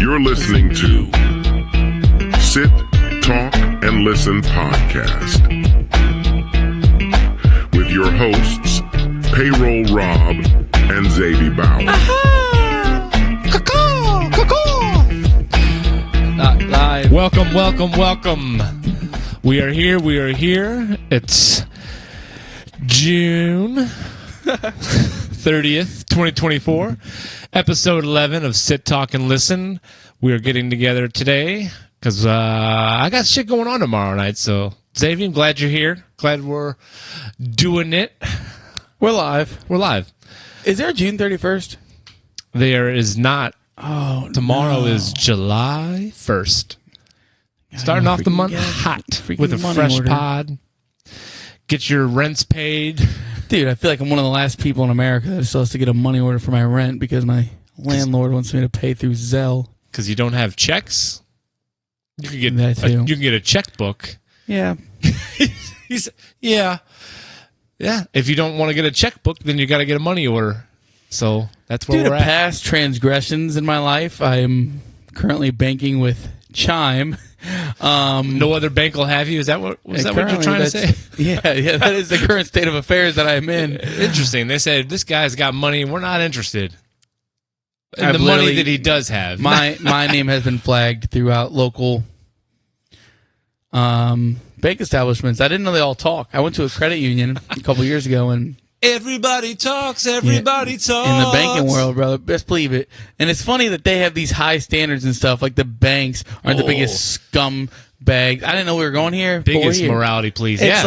You're listening to Sit, Talk, and Listen podcast with your hosts, Payroll Rob and Zadie Bauer. Live. Welcome. We are here. It's June 30th, 2024, episode 11 of Sit, Talk, and Listen. We are getting together today because I got shit going on tomorrow night. So, Xavier, I'm glad you're here. Glad we're doing it. We're live. Is there a June 31st? There is not. Oh, tomorrow is July 1st. Starting off the month hot with a fresh pod. Get your rents paid. Dude, I feel like I'm one of the last people in America that still has to get a money order for my rent because my landlord wants me to pay through Zelle. Because you don't have checks? You can get that too. You can get a checkbook. Yeah. Yeah. If you don't want to get a checkbook, then you got to get a money order. So that's where we're at. Past transgressions in my life, I am currently banking with Chime. No other bank will have you? Is that what you're trying to say? Yeah, that is the current state of affairs that I'm in. Interesting. They said, this guy's got money, we're not interested in the money that he does have. My name has been flagged throughout local bank establishments. I didn't know they all talk. I went to a credit union a couple years ago, and everybody talks. In the banking world, brother. Best believe it. And it's funny that they have these high standards and stuff. Like the banks aren't the biggest scum bags. I didn't know we were going here. Biggest morality, please. It's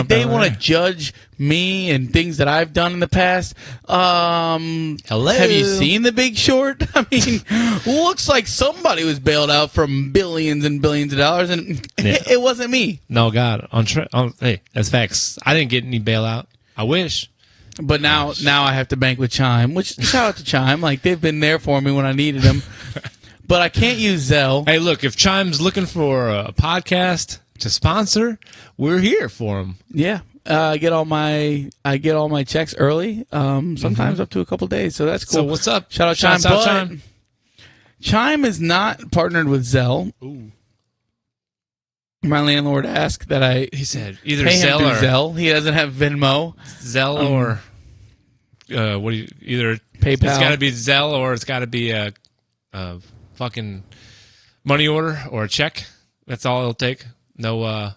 they want to judge me and things that I've done in the past. Hello. Have you seen The Big Short? I mean, looks like somebody was bailed out from billions and billions of dollars, and it wasn't me. No, God. Hey, that's facts. I didn't get any bailout. I wish. But now I have to bank with Chime, which, shout out to Chime. Like, they've been there for me when I needed them. But I can't use Zelle. Hey, look, if Chime's looking for a podcast to sponsor, we're here for them. Yeah. I get all my checks early, sometimes up to a couple days. So that's cool. So what's up? Shout out Chime. Chime. Chime is not partnered with Zelle. Ooh. My landlord asked that he said either pay Zelle him or Zelle. He doesn't have Venmo. Zelle or either PayPal. It's got to be Zelle or it's got to be a fucking money order or a check. That's all it'll take. No.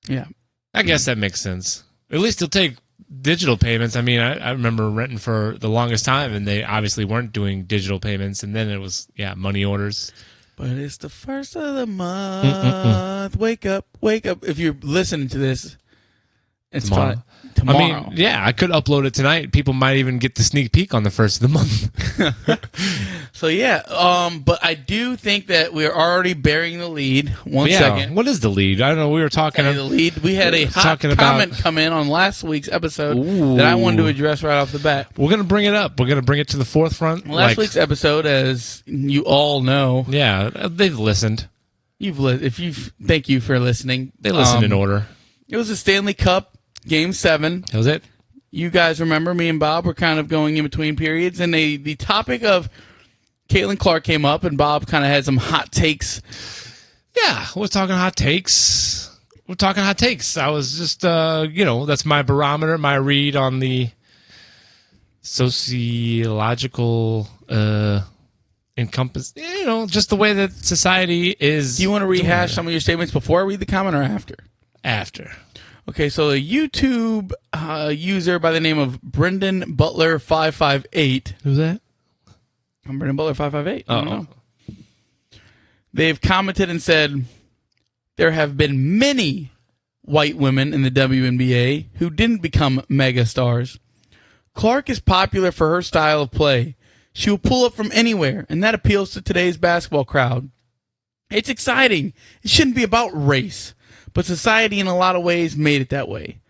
Yeah. I guess that makes sense. At least he'll take digital payments. I mean, I remember renting for the longest time, and they obviously weren't doing digital payments, and then it was money orders. But it's the first of the month. Wake up. If you're listening to this, it's tomorrow. I mean, I could upload it tonight. People might even get the sneak peek on the first of the month. So, but I do think that we're already bearing the lead. One second. What is the lead? I don't know. We were talking about the lead. We had a hot comment come in on last week's episode that I wanted to address right off the bat. We're going to bring it up. We're going to bring it to the forefront. Last week's episode, as you all know. Yeah, they've listened. Thank you for listening. They listened in order. It was a Stanley Cup. Game 7. That was it. You guys remember me and Bob were kind of going in between periods, and the topic of Caitlin Clark came up, and Bob kind of had some hot takes. Yeah, we're talking hot takes. I was just, that's my barometer, my read on the sociological encompass, just the way that society is. Do you want to rehash some of your statements before I read the comment or after? After. Okay, so a YouTube user by the name of Brendan Butler 558. Who's that? I'm Brendan Butler 558. I don't know. They've commented and said, there have been many white women in the WNBA who didn't become mega stars. Clark is popular for her style of play. She will pull up from anywhere, and that appeals to today's basketball crowd. It's exciting. It shouldn't be about race. But society, in a lot of ways, made it that way.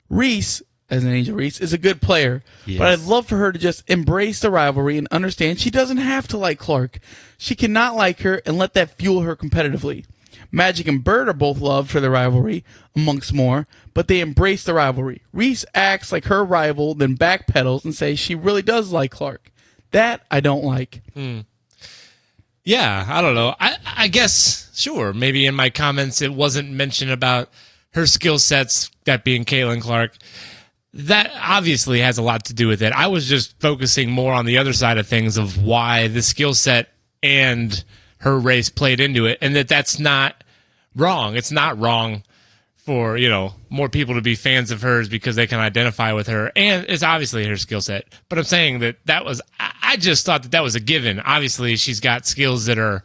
Reese, as an Angel Reese, is a good player. Yes. But I'd love for her to just embrace the rivalry and understand she doesn't have to like Clark. She cannot like her and let that fuel her competitively. Magic and Bird are both loved for the rivalry, amongst more, but they embrace the rivalry. Reese acts like her rival, then backpedals and says she really does like Clark. That I don't like. Yeah, I don't know. I guess, sure, maybe in my comments it wasn't mentioned about her skill sets, that being Caitlin Clark. That obviously has a lot to do with it. I was just focusing more on the other side of things of why the skill set and her race played into it, and that's not wrong. It's not wrong for, more people to be fans of hers because they can identify with her, and it's obviously her skill set. But I'm saying that was, I just thought that was a given. Obviously, she's got skills that are,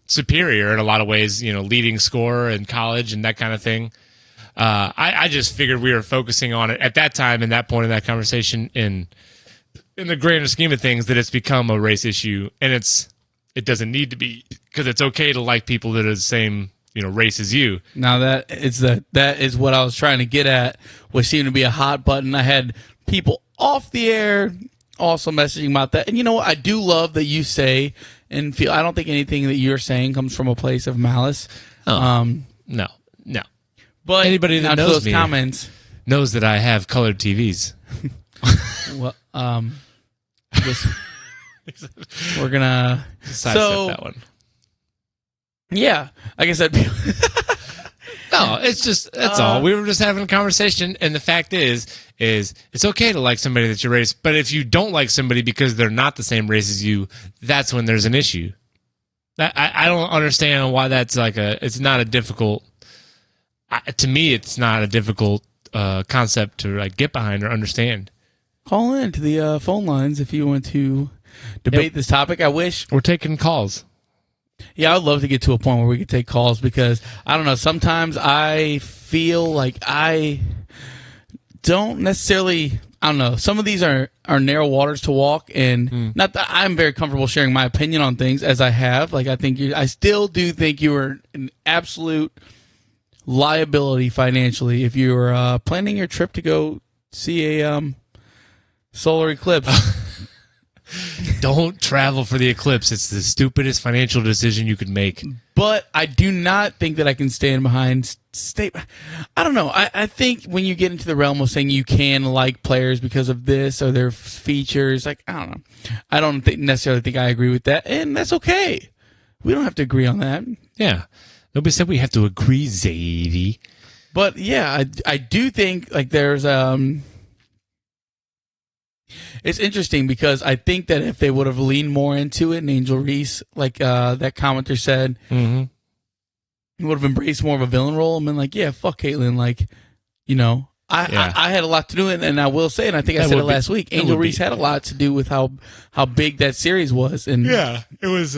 superior in a lot of ways, leading scorer in college and that kind of thing. I just figured we were focusing on it at that time and that point in that conversation in the grander scheme of things, that it's become a race issue, and it doesn't need to be, because it's okay to like people that are the same race as you. Now that is what I was trying to get at, which seemed to be a hot button. I had people off the air also messaging about that. And you know what? I do love that you say and feel, I don't think anything that you're saying comes from a place of malice. No. But anybody that knows me comments knows that I have colored TVs. Well, I guess we're gonna sidestep that one. Yeah, like I said. No, it's just, that's all. We were just having a conversation, and the fact is it's okay to like somebody that's your race, but if you don't like somebody because they're not the same race as you, that's when there's an issue. I don't understand why that's it's not a difficult, to me, it's not a difficult concept to get behind or understand. Call in to the phone lines if you want to debate this topic. I wish we're taking calls. Yeah, I'd love to get to a point where we could take calls, because I don't know, sometimes I feel like I don't necessarily, I don't know, some of these are narrow waters to walk, and not that I'm very comfortable sharing my opinion on things as I have. I still do think you are an absolute liability financially if you're planning your trip to go see a solar eclipse. Don't travel for the eclipse. It's the stupidest financial decision you could make. But I do not think that I can stand behind I don't know. I think when you get into the realm of saying you can like players because of this or their features, I don't know. I don't necessarily think I agree with that, and that's okay. We don't have to agree on that. Yeah. Nobody said we have to agree, Zadie. But yeah, I do think there's it's interesting, because I think that if they would have leaned more into it, and Angel Reese, that commenter said, would have embraced more of a villain role and been like, yeah, fuck Caitlyn. I had a lot to do with it, and I will say, and I think I said it last week, Angel Reese had a lot to do with how big that series was. And yeah, it was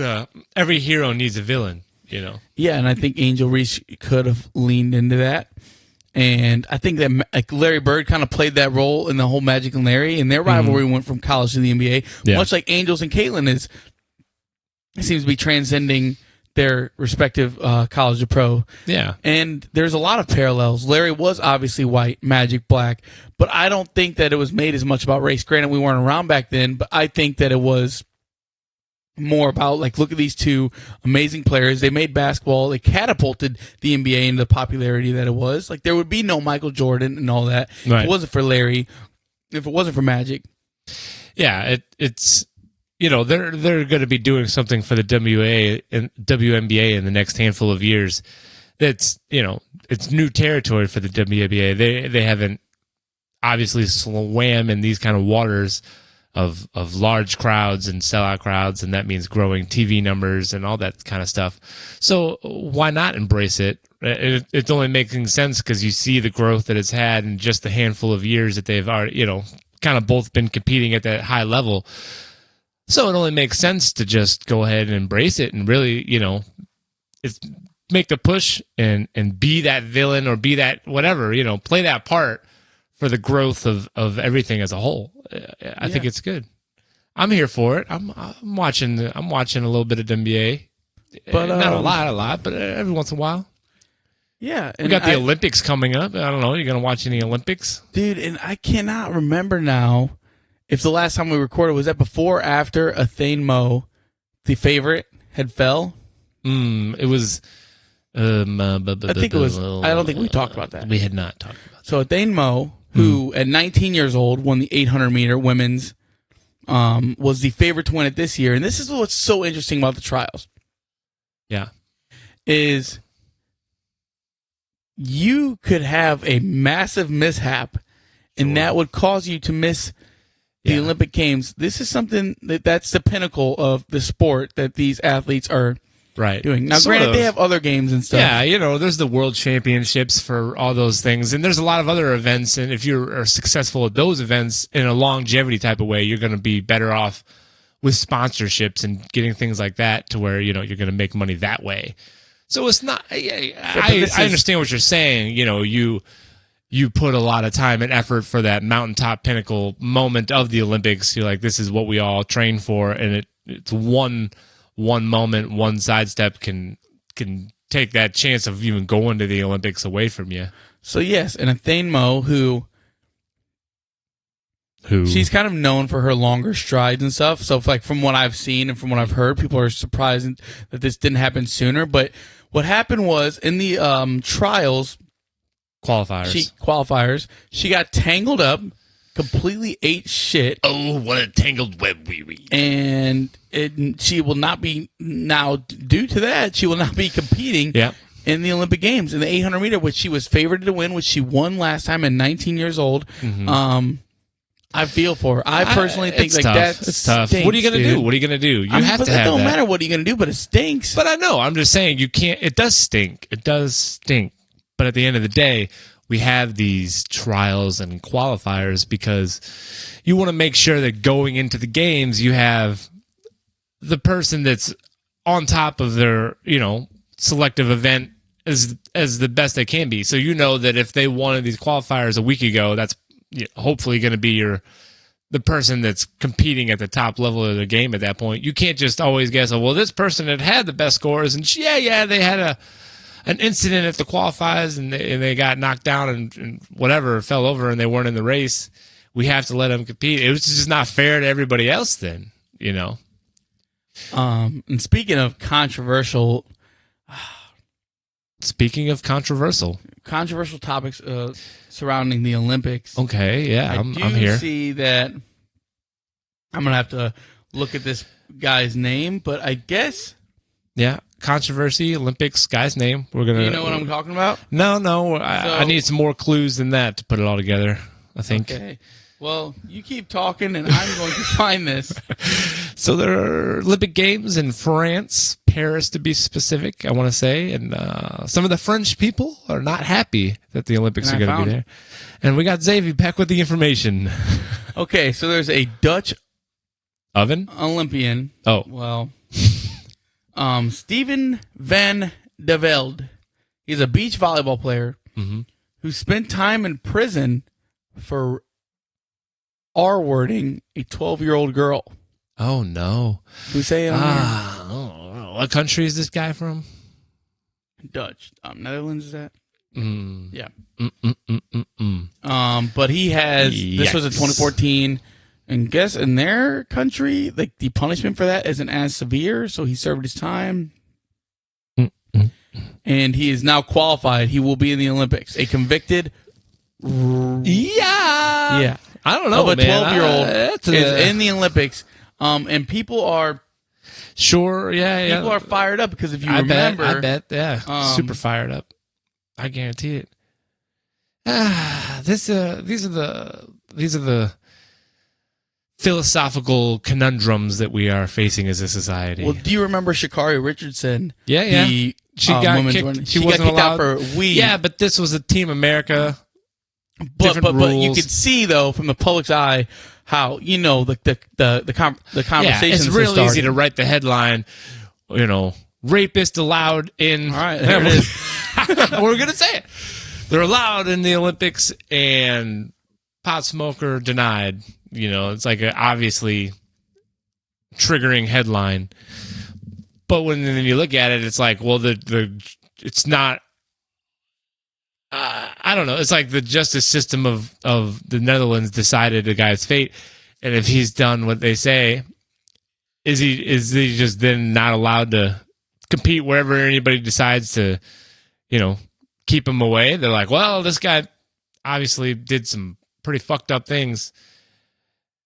every hero needs a villain, Yeah, and I think Angel Reese could have leaned into that. And I think that Larry Bird kind of played that role in the whole Magic and Larry, and their rivalry went from college to the NBA, much like Angels and Caitlyn it seems to be transcending their respective college to pro. Yeah. And there's a lot of parallels. Larry was obviously white, Magic black, but I don't think that it was made as much about race. Granted, we weren't around back then, but I think that it was more about look at these two amazing players. They made basketball. They catapulted the NBA into the popularity that it was. There would be no Michael Jordan and all that if it wasn't for Larry, if it wasn't for Magic. Yeah, it's they're going to be doing something for the WNBA in the next handful of years. That's it's new territory for the WNBA. They haven't obviously swam in these kind of waters of large crowds and sellout crowds, and that means growing TV numbers and all that kind of stuff. So why not embrace it? It's only making sense because you see the growth that it's had in just a handful of years that they've already, kind of both been competing at that high level. So it only makes sense to just go ahead and embrace it and really, it's make the push and be that villain or be that whatever, play that part for the growth of everything as a whole. I think it's good. I'm here for it. I'm watching a little bit of NBA, but not a lot, but every once in a while. Yeah, and we got the Olympics coming up. I don't know. You gonna watch any Olympics, dude? And I cannot remember now if the last time we recorded was that before or after Athene Mo, the favorite, had fell. It was. I think it was. I don't think we talked about that. We had not talked about that. So Athene Mo, who at 19 years old won the 800 meter women's was the favorite to win it this year. And this is what's so interesting about the trials. Yeah. Is you could have a massive mishap, and that would cause you to miss the Olympic Games. This is something that's the pinnacle of the sport that these athletes are doing. Now, granted, they have other games and stuff. Yeah, there's the World Championships for all those things, and there's a lot of other events, and if you are successful at those events in a longevity type of way, you're going to be better off with sponsorships and getting things like that to where, you're going to make money that way. So it's not. I understand what you're saying. You put a lot of time and effort for that mountaintop pinnacle moment of the Olympics. You're like, this is what we all train for, and it's one moment, one sidestep can take that chance of even going to the Olympics away from you. So yes, and Athane Mo, who she's kind of known for her longer strides and stuff. So like from what I've seen and from what I've heard, people are surprised that this didn't happen sooner. But what happened was in the trials qualifiers, she got tangled up, completely ate shit. Oh, what a tangled web we weave. And she will not be now, due to that, she will not be competing in the Olympic Games in the 800 meter, which she was favored to win, which she won last time at 19 years old. Mm-hmm. I feel for her. I personally think like that. It's tough. What are you going to do? What are you going to do? You have to have that. It don't matter what are you going to do, but it stinks. But I know. I'm just saying you can't. It does stink. It does stink. But at the end of the day, we have these trials and qualifiers because you want to make sure that going into the games, you have the person that's on top of their, selective event as the best they can be. So that if they won these qualifiers a week ago, that's hopefully going to be the person that's competing at the top level of the game at that point. You can't just always guess, well, this person had the best scores, and they had an incident at the qualifiers, and they got knocked down and whatever, fell over, and they weren't in the race. We have to let them compete. It was just not fair to everybody else then, And speaking of controversial... Controversial topics surrounding the Olympics. Okay, yeah, I'm here. I see that I'm going to have to look at this guy's name, but I guess... Yeah, controversy, Olympics, guy's name. We're gonna. Do you know what I'm talking about? No. I need some more clues than that to put it all together, I think. Okay. Well, you keep talking, and I'm going to find this. So there are Olympic Games in France, Paris to be specific, I want to say. And some of the French people are not happy that the Olympics are going to be there. And we got Xavier back with the information. Okay, so there's a Dutch Olympian. Oh. Well, Steven van de Velde. He's a beach volleyball player who spent time in prison for R-wording a 12-year-old girl. Oh, no. Who say it on here? What country is this guy from? Dutch. Netherlands, is that? Yeah. Mm. But he has... This was in 2014. And guess in their country, like the punishment for that isn't as severe, so he served his time. And he is now qualified. He will be in the Olympics. A convicted... Yeah. I don't know, of a 12-year-old is in the Olympics. And people are... Sure, yeah. People are fired up because if you remember... I bet, yeah. Super fired up. I guarantee it. These are the philosophical conundrums that we are facing as a society. Well, do you remember Sha'Carri Richardson? Yeah. She got kicked. She wasn't allowed out for weed. Yeah, but this was a Team America. But you could see though from the public's eye how the conversation. Yeah, it's real easy to write the headline. Rapist allowed in. All right, there it is. We're gonna say it. They're allowed in the Olympics, and pot smoker denied. It's like a obviously triggering headline. But when you look at it, it's like, well, it's not. I don't know. It's like the justice system of the Netherlands decided a guy's fate, and if he's done what they say, is he just then not allowed to compete wherever anybody decides to, keep him away? They're like, well, this guy obviously did some pretty fucked up things.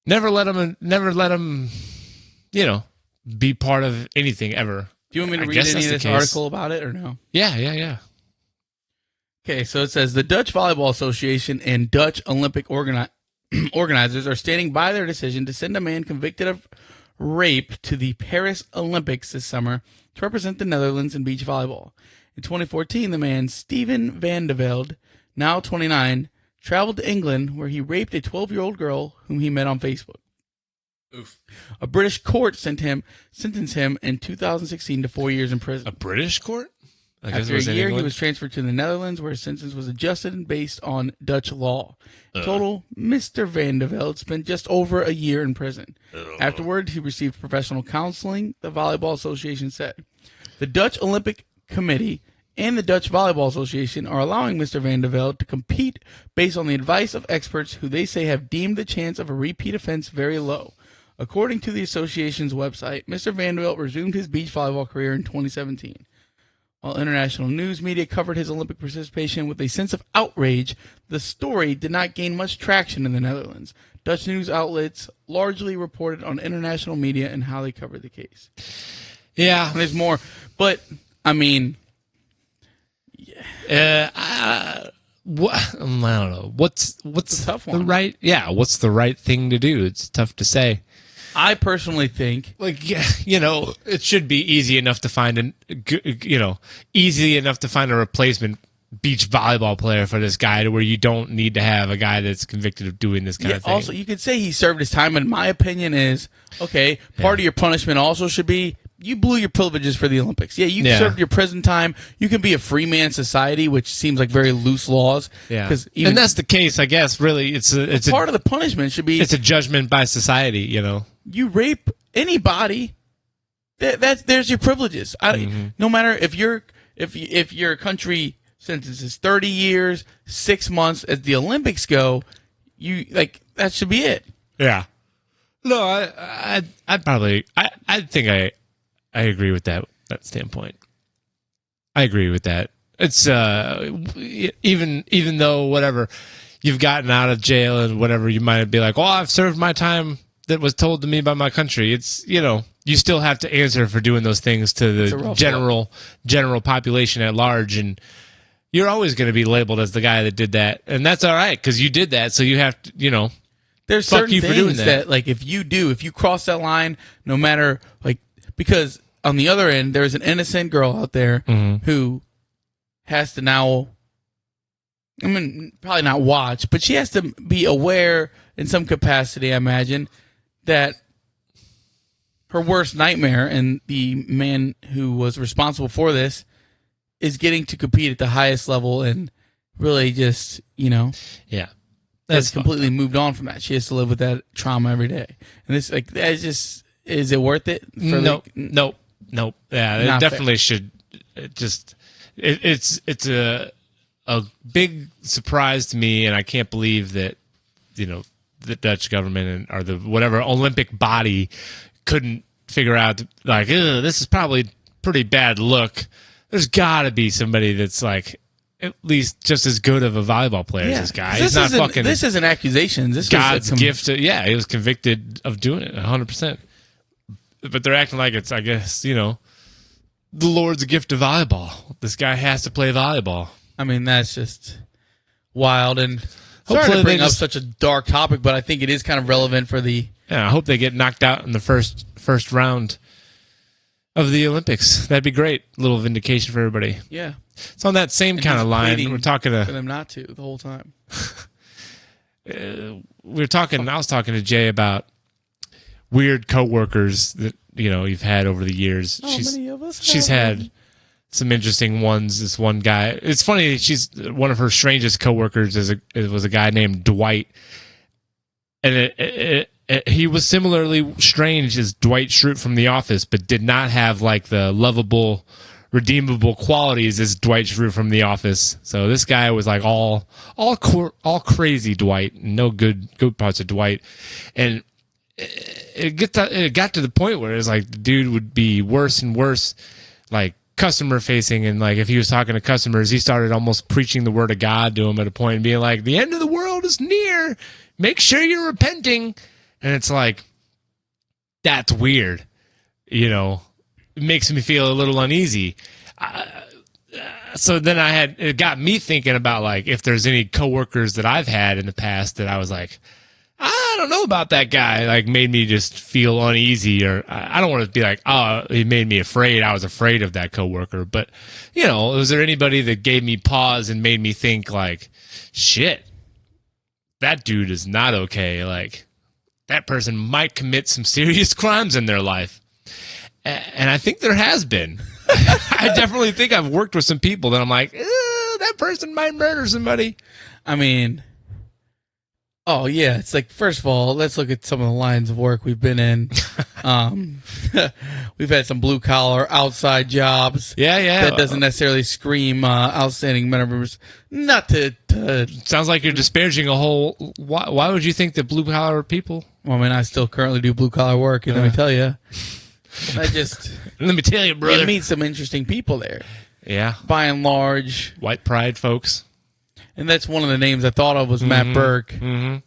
Never let them, be part of anything ever. Do you want me to read any of this article about it or no? Yeah. Okay, so it says the Dutch Volleyball Association and Dutch Olympic organizers are standing by their decision to send a man convicted of rape to the Paris Olympics this summer to represent the Netherlands in beach volleyball. In 2014, the man, Steven van de Velde, now 29, traveled to England where he raped a 12-year-old girl whom he met on Facebook. Oof. A British court sentenced him in 2016 to 4 years in prison. A British court? After a year, he was transferred to the Netherlands, where his sentence was adjusted and based on Dutch law. In total, Mr. Van de Velde spent just over a year in prison. Afterward, he received professional counseling, the Volleyball Association said. The Dutch Olympic Committee and the Dutch Volleyball Association are allowing Mr. Van de Velde to compete based on the advice of experts who they say have deemed the chance of a repeat offense very low. According to the association's website, Mr. Van de Velde resumed his beach volleyball career in 2017. While international news media covered his Olympic participation with a sense of outrage, the story did not gain much traction in the Netherlands. Dutch news outlets largely reported on international media and how they covered the case. Yeah. And there's more, but, I mean... I don't know. What's a tough the one. what's the right thing to do? It's tough to say. I personally think, it should be easy enough to find a replacement beach volleyball player for this guy to where you don't need to have a guy that's convicted of doing this kind of thing. Also, you could say he served his time, and my opinion is, okay, part of your punishment also should be you blew your privileges for the Olympics. Yeah, you served your prison time. You can be a free man society, which seems like very loose laws. Yeah, and that's the case, I guess. Really, it's part of the punishment should be it's a judgment by society. You rape anybody, there's your privileges. No matter if your country sentences 30 years, 6 months as the Olympics go, that should be it. Yeah. No, I think I agree with that standpoint. I agree with that. It's even though whatever you've gotten out of jail and whatever, you might be like, "Oh, I've served my time that was told to me by my country." It's you still have to answer for doing those things to the general population at large, and you're always going to be labeled as the guy that did that, and that's all right because you did that. So you have to, there's fuck certain you things for doing that. if you cross that line, no matter because on the other end, there's an innocent girl out there who has to now, probably not watch, but she has to be aware in some capacity, I imagine, that her worst nightmare and the man who was responsible for this is getting to compete at the highest level and really just, has completely moved on from that. She has to live with that trauma every day. And it's that's just, is it worth it? Nope. Yeah, it definitely should. It's a big surprise to me, and I can't believe that, the Dutch government or the whatever Olympic body couldn't figure out this is probably pretty bad look. There's got to be somebody that's at least just as good of a volleyball player as this guy. He's not fucking. This isn't accusations. This God's gift. He was convicted of doing it 100%. But they're acting like it's, I guess, the Lord's gift of volleyball. This guy has to play volleyball. That's just wild. And sorry to bring up such a dark topic, but I think it is kind of relevant for the. Yeah, I hope they get knocked out in the first round of the Olympics. That'd be great. A little vindication for everybody. Yeah. It's on that same kind of line. We're talking for them not to the whole time. I was talking to Jay about weird coworkers that you've had over the years. Many of us she's had some interesting ones. This one guy. It's funny. She's one of her strangest coworkers was a guy named Dwight, and he was similarly strange as Dwight Schrute from The Office, but did not have the lovable, redeemable qualities as Dwight Schrute from The Office. So this guy was all crazy Dwight, no good parts of Dwight, and it got to the point where it's the dude would be worse and worse, customer facing, and if he was talking to customers, he started almost preaching the word of God to them at a point and being the end of the world is near. Make sure you're repenting. And it's like, that's weird. You know, it makes me feel a little uneasy. So then it got me thinking about like if there's any coworkers that I've had in the past that I was like, I don't know about that guy, like made me just feel uneasy, or I don't want to be like, oh, he made me afraid. I was afraid of that coworker. But, you know, was there anybody that gave me pause and made me think like, shit, that dude is not okay. Like that person might commit some serious crimes in their life. And I think there has been. I definitely think I've worked with some people that I'm like, that person might murder somebody. I mean, oh yeah, it's like, first of all, let's look at some of the lines of work we've been in. We've had some blue collar outside jobs. Yeah. That doesn't necessarily scream outstanding members. Not to. Sounds like you're disparaging a whole. Why would you think that blue collar people? Well, I mean, I still currently do blue collar work, and let me tell you, let me tell you, brother, you meet some interesting people there. Yeah, by and large, white pride folks. And that's one of the names I thought of was Matt Burke. Mm-hmm.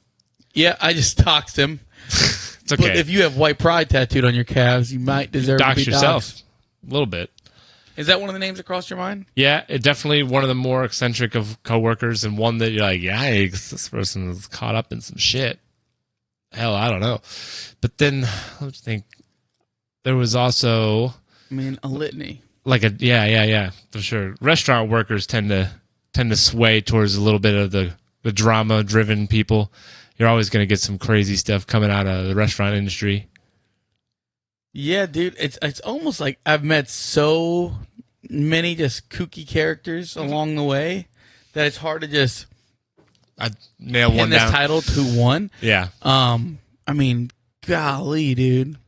Yeah, I just doxed him. It's okay. But if you have white pride tattooed on your calves, you might deserve to be yourself doxed. A little bit. Is that one of the names that crossed your mind? Yeah, it definitely one of the more eccentric of coworkers, and one that you're like, yikes, this person is caught up in some shit. Hell, I don't know. But then let's think. There was also, I mean, a litany. Like yeah, for sure. Restaurant workers tend to sway towards a little bit of the drama-driven people. You're always going to get some crazy stuff coming out of the restaurant industry. Yeah, dude, it's almost like I've met so many just kooky characters along the way that it's hard to just nail one this down. Title to one. Yeah. I mean, golly, dude.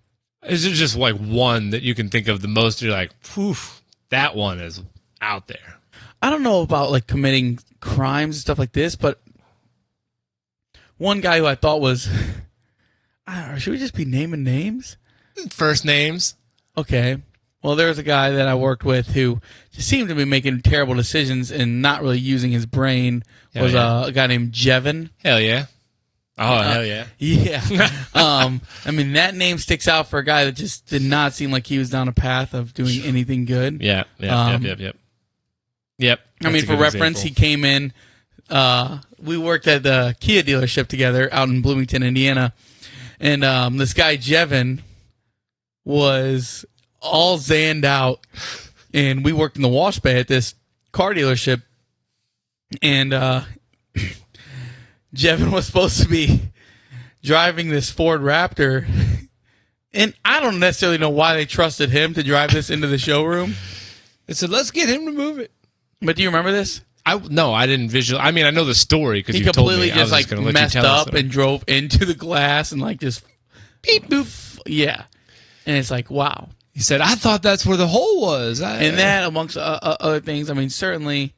Is there just like one that you can think of the most? You're like, poof, that one is out there. I don't know about like committing crimes and stuff like this, but one guy who I thought was, I don't know, should we just be naming names? First names. Okay. Well, there was a guy that I worked with who just seemed to be making terrible decisions and not really using his brain. Was a guy named Jevin. Hell yeah. Oh, hell yeah. Yeah. I mean, that name sticks out for a guy that just did not seem like he was down a path of doing anything good. Yep. I mean, for reference, he came in. We worked at the Kia dealership together out in Bloomington, Indiana. And this guy, Jevin, was all zanned out. And we worked in the wash bay at this car dealership. And Jevin was supposed to be driving this Ford Raptor. And I don't necessarily know why they trusted him to drive this into the showroom. They said, let's get him to move it. But do you remember this? No, I didn't visualize. I mean, I know the story because he you told me. He completely just like messed up and drove into the glass and like just beep boop. Yeah. And it's like, wow. He said, I thought that's where the hole was. And that, amongst other things, I mean, certainly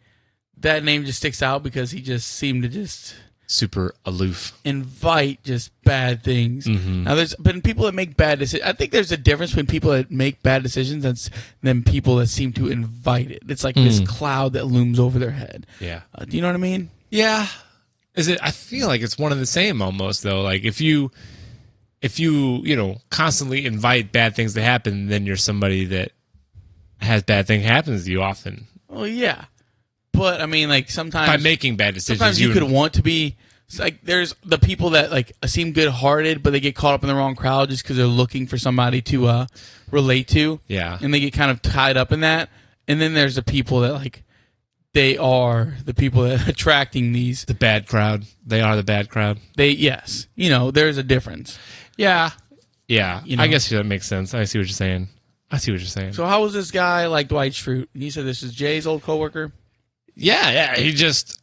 that name just sticks out because he just seemed to just super aloof, invite just bad things. Mm-hmm. Now, there's been people that make bad decisions. I think there's a difference between people that make bad decisions and people that seem to invite it. It's like this cloud that looms over their head. Yeah. Do you know what I mean? Yeah. Is it? I feel like it's one and the same almost though. Like if you constantly invite bad things to happen, then you're somebody that has bad things happen to you often. Oh yeah. But I mean, like sometimes by making bad decisions, sometimes you could want to be. Like there's the people that like seem good-hearted, but they get caught up in the wrong crowd just because they're looking for somebody to relate to. Yeah, and they get kind of tied up in that. And then there's the people that like they are the people that are attracting these. The bad crowd. They are the bad crowd. Yes, there's a difference. Yeah. I guess that makes sense. I see what you're saying. So how was this guy like Dwight Schrute? You said this is Jay's old coworker. Yeah. He just,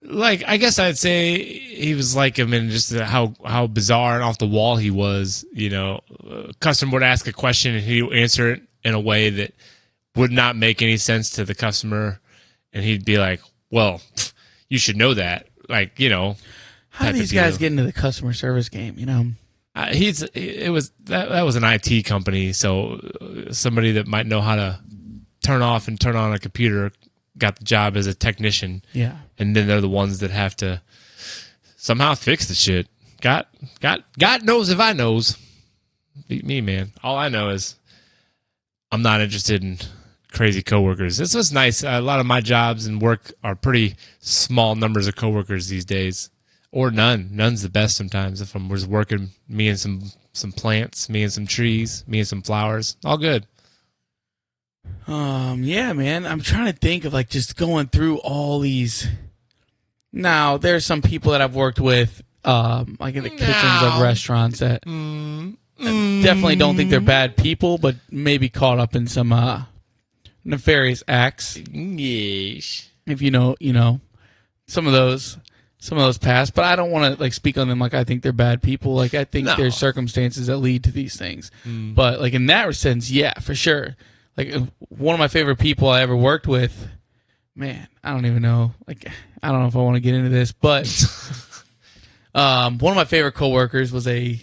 like I guess I'd say he was like him in just how bizarre and off the wall he was. A customer would ask a question and he'd answer it in a way that would not make any sense to the customer, and he'd be like, "Well, you should know that." Like, how do these guys get into the customer service game? That was an IT company, so somebody that might know how to turn off and turn on a computer got the job as a technician. Yeah. And then they're the ones that have to somehow fix the shit. God knows if I knows. Beat me, man. All I know is I'm not interested in crazy coworkers. This was nice. A lot of my jobs and work are pretty small numbers of coworkers these days, or none. None's the best sometimes. If I'm just working, me and some plants, me and some trees, me and some flowers, all good. Yeah, man. I'm trying to think of like just going through all these. Now, there's some people that I've worked with, like in the kitchens of restaurants that definitely don't think they're bad people, but maybe caught up in some nefarious acts. Yes. If you know, some of those past. But I don't want to like speak on them like I think they're bad people. Like I think there's circumstances that lead to these things. But like in that sense, yeah, for sure. Like one of my favorite people I ever worked with, man, I don't even know. Like I don't know if I want to get into this, but one of my favorite coworkers was a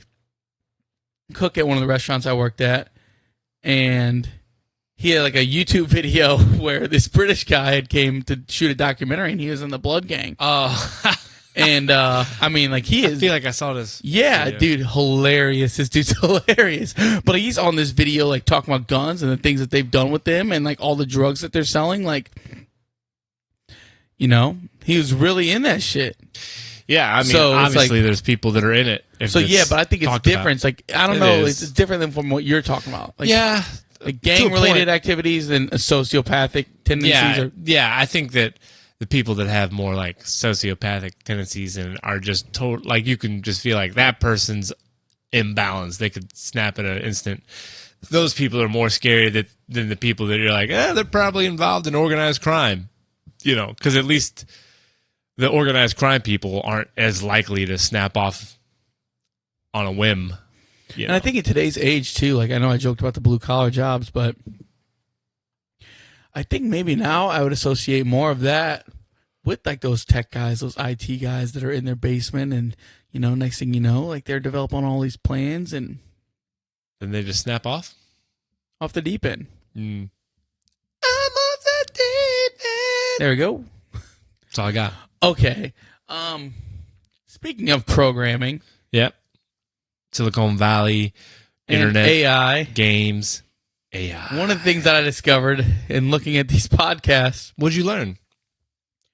cook at one of the restaurants I worked at, and he had like a YouTube video where this British guy had came to shoot a documentary, and he was in the Blood Gang. Oh. And I mean, like he is. I feel like I saw this. Yeah, video. dude, hilarious. This dude's hilarious. But he's on this video, like talking about guns and the things that they've done with them, and like all the drugs that they're selling. Like, he was really in that shit. Yeah, I mean, So it's obviously there's people that are in it. So yeah, but I think it's different. It's like I don't know, it's different than from what you're talking about. Like, yeah, like gang-related activities and sociopathic tendencies. Yeah, I think that the people that have more like sociopathic tendencies and are just total, like you can just feel like that person's imbalanced. They could snap in an instant. Those people are more scary than the people that you're like, they're probably involved in organized crime. Because at least the organized crime people aren't as likely to snap off on a whim. And I think in today's age too, like I know I joked about the blue collar jobs, but I think maybe now I would associate more of that with like those tech guys, those IT guys that are in their basement, and next thing you know, like they're developing all these plans, and then they just snap off the deep end. I'm off the deep end. There we go. That's all I got. Okay. Speaking of programming, yep. Silicon Valley, and internet, AI, games. AI. One of the things that I discovered in looking at these podcasts. What'd you learn?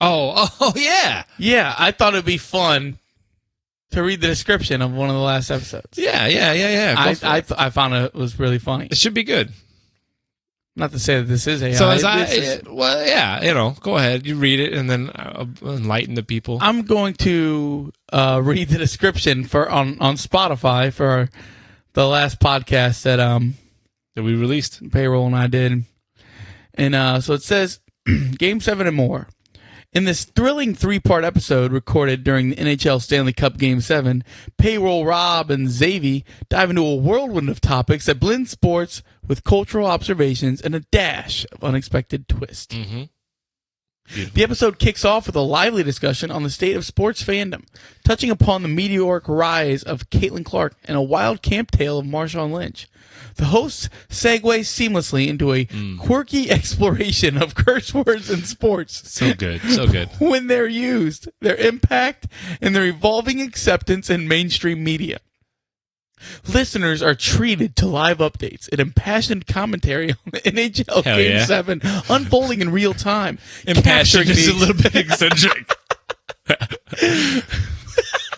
Oh, yeah. Yeah, I thought it'd be fun to read the description of one of the last episodes. Yeah. I found it was really funny. It should be good. Not to say that this is AI. So go ahead. You read it and then enlighten the people. I'm going to read the description on Spotify for the last podcast that we released. Payroll and I did. And so it says, Game 7 and more. In this thrilling 3-part episode recorded during the NHL Stanley Cup Game 7, Payroll, Rob, and Xavi dive into a whirlwind of topics that blend sports with cultural observations and a dash of unexpected twist. Mm-hmm. The episode kicks off with a lively discussion on the state of sports fandom, touching upon the meteoric rise of Caitlin Clark and a wild camp tale of Marshawn Lynch. The hosts segue seamlessly into a quirky exploration of curse words in sports. So good, so good. When they're used, their impact, and their evolving acceptance in mainstream media. Listeners are treated to live updates and impassioned commentary on the NHL Game 7 unfolding in real time. Impassioned is a little bit eccentric.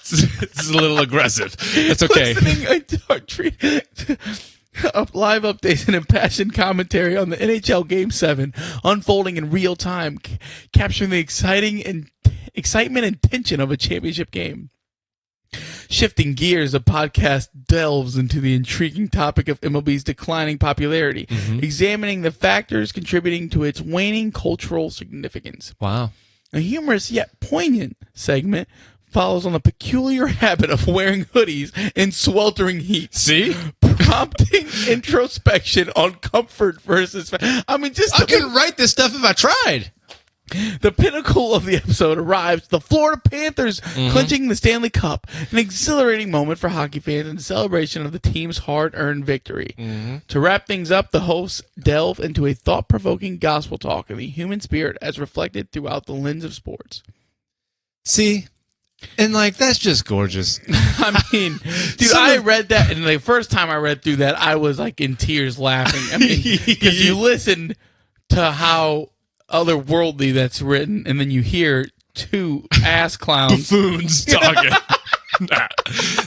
This is a little aggressive. It's okay. Listening are treated live updates and impassioned commentary on the NHL Game 7 unfolding in real time, capturing the excitement and tension of a championship game. Shifting gears, the podcast delves into the intriguing topic of MLB's declining popularity, examining the factors contributing to its waning cultural significance. Wow. A humorous yet poignant segment follows on the peculiar habit of wearing hoodies in sweltering heat. See? Prompting introspection on comfort versus... I could write this stuff if I tried. The pinnacle of the episode arrives, the Florida Panthers clinching the Stanley Cup, an exhilarating moment for hockey fans and a celebration of the team's hard-earned victory. To wrap things up, the hosts delve into a thought-provoking gospel talk of the human spirit as reflected throughout the lens of sports. See? And, like, that's just gorgeous. I mean, dude, I read that, and the first time I read through that, I was, like, in tears laughing. I mean, because you listen to how otherworldly that's written, and then you hear two ass clowns. Buffoons talking.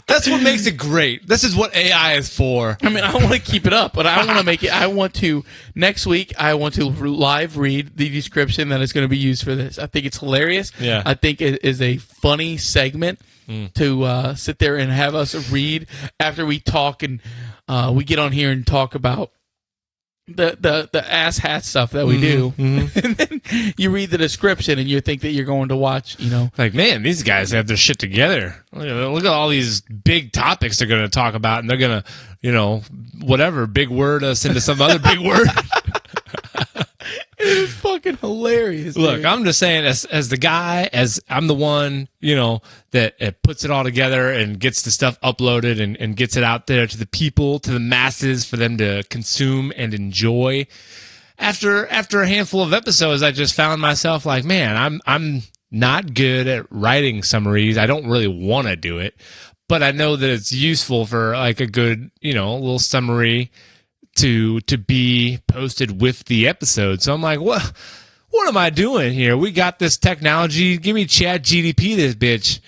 That's what makes it great. This is what AI is for. I mean, I want to keep it up, but I want to make it. I want to next week. I want to live read the description that is going to be used for this. I think it's hilarious. Yeah. I think it is a funny segment to sit there and have us read after we talk and we get on here and talk about the ass hat stuff that we do. And then you read the description and you think that you're going to watch, like, man, these guys have their shit together. Look at all these big topics they're going to talk about, and they're going to, whatever, big word us into some other big word. It's fucking hilarious. Look, dude. I'm just saying, as the guy, as I'm the one, that puts it all together and gets the stuff uploaded and gets it out there to the people, to the masses, for them to consume and enjoy. After a handful of episodes, I just found myself like, man, I'm not good at writing summaries. I don't really want to do it, but I know that it's useful for like a good, little summary to be posted with the episode. So I'm like, what am I doing here? We got this technology. Give me Chat GDP this bitch.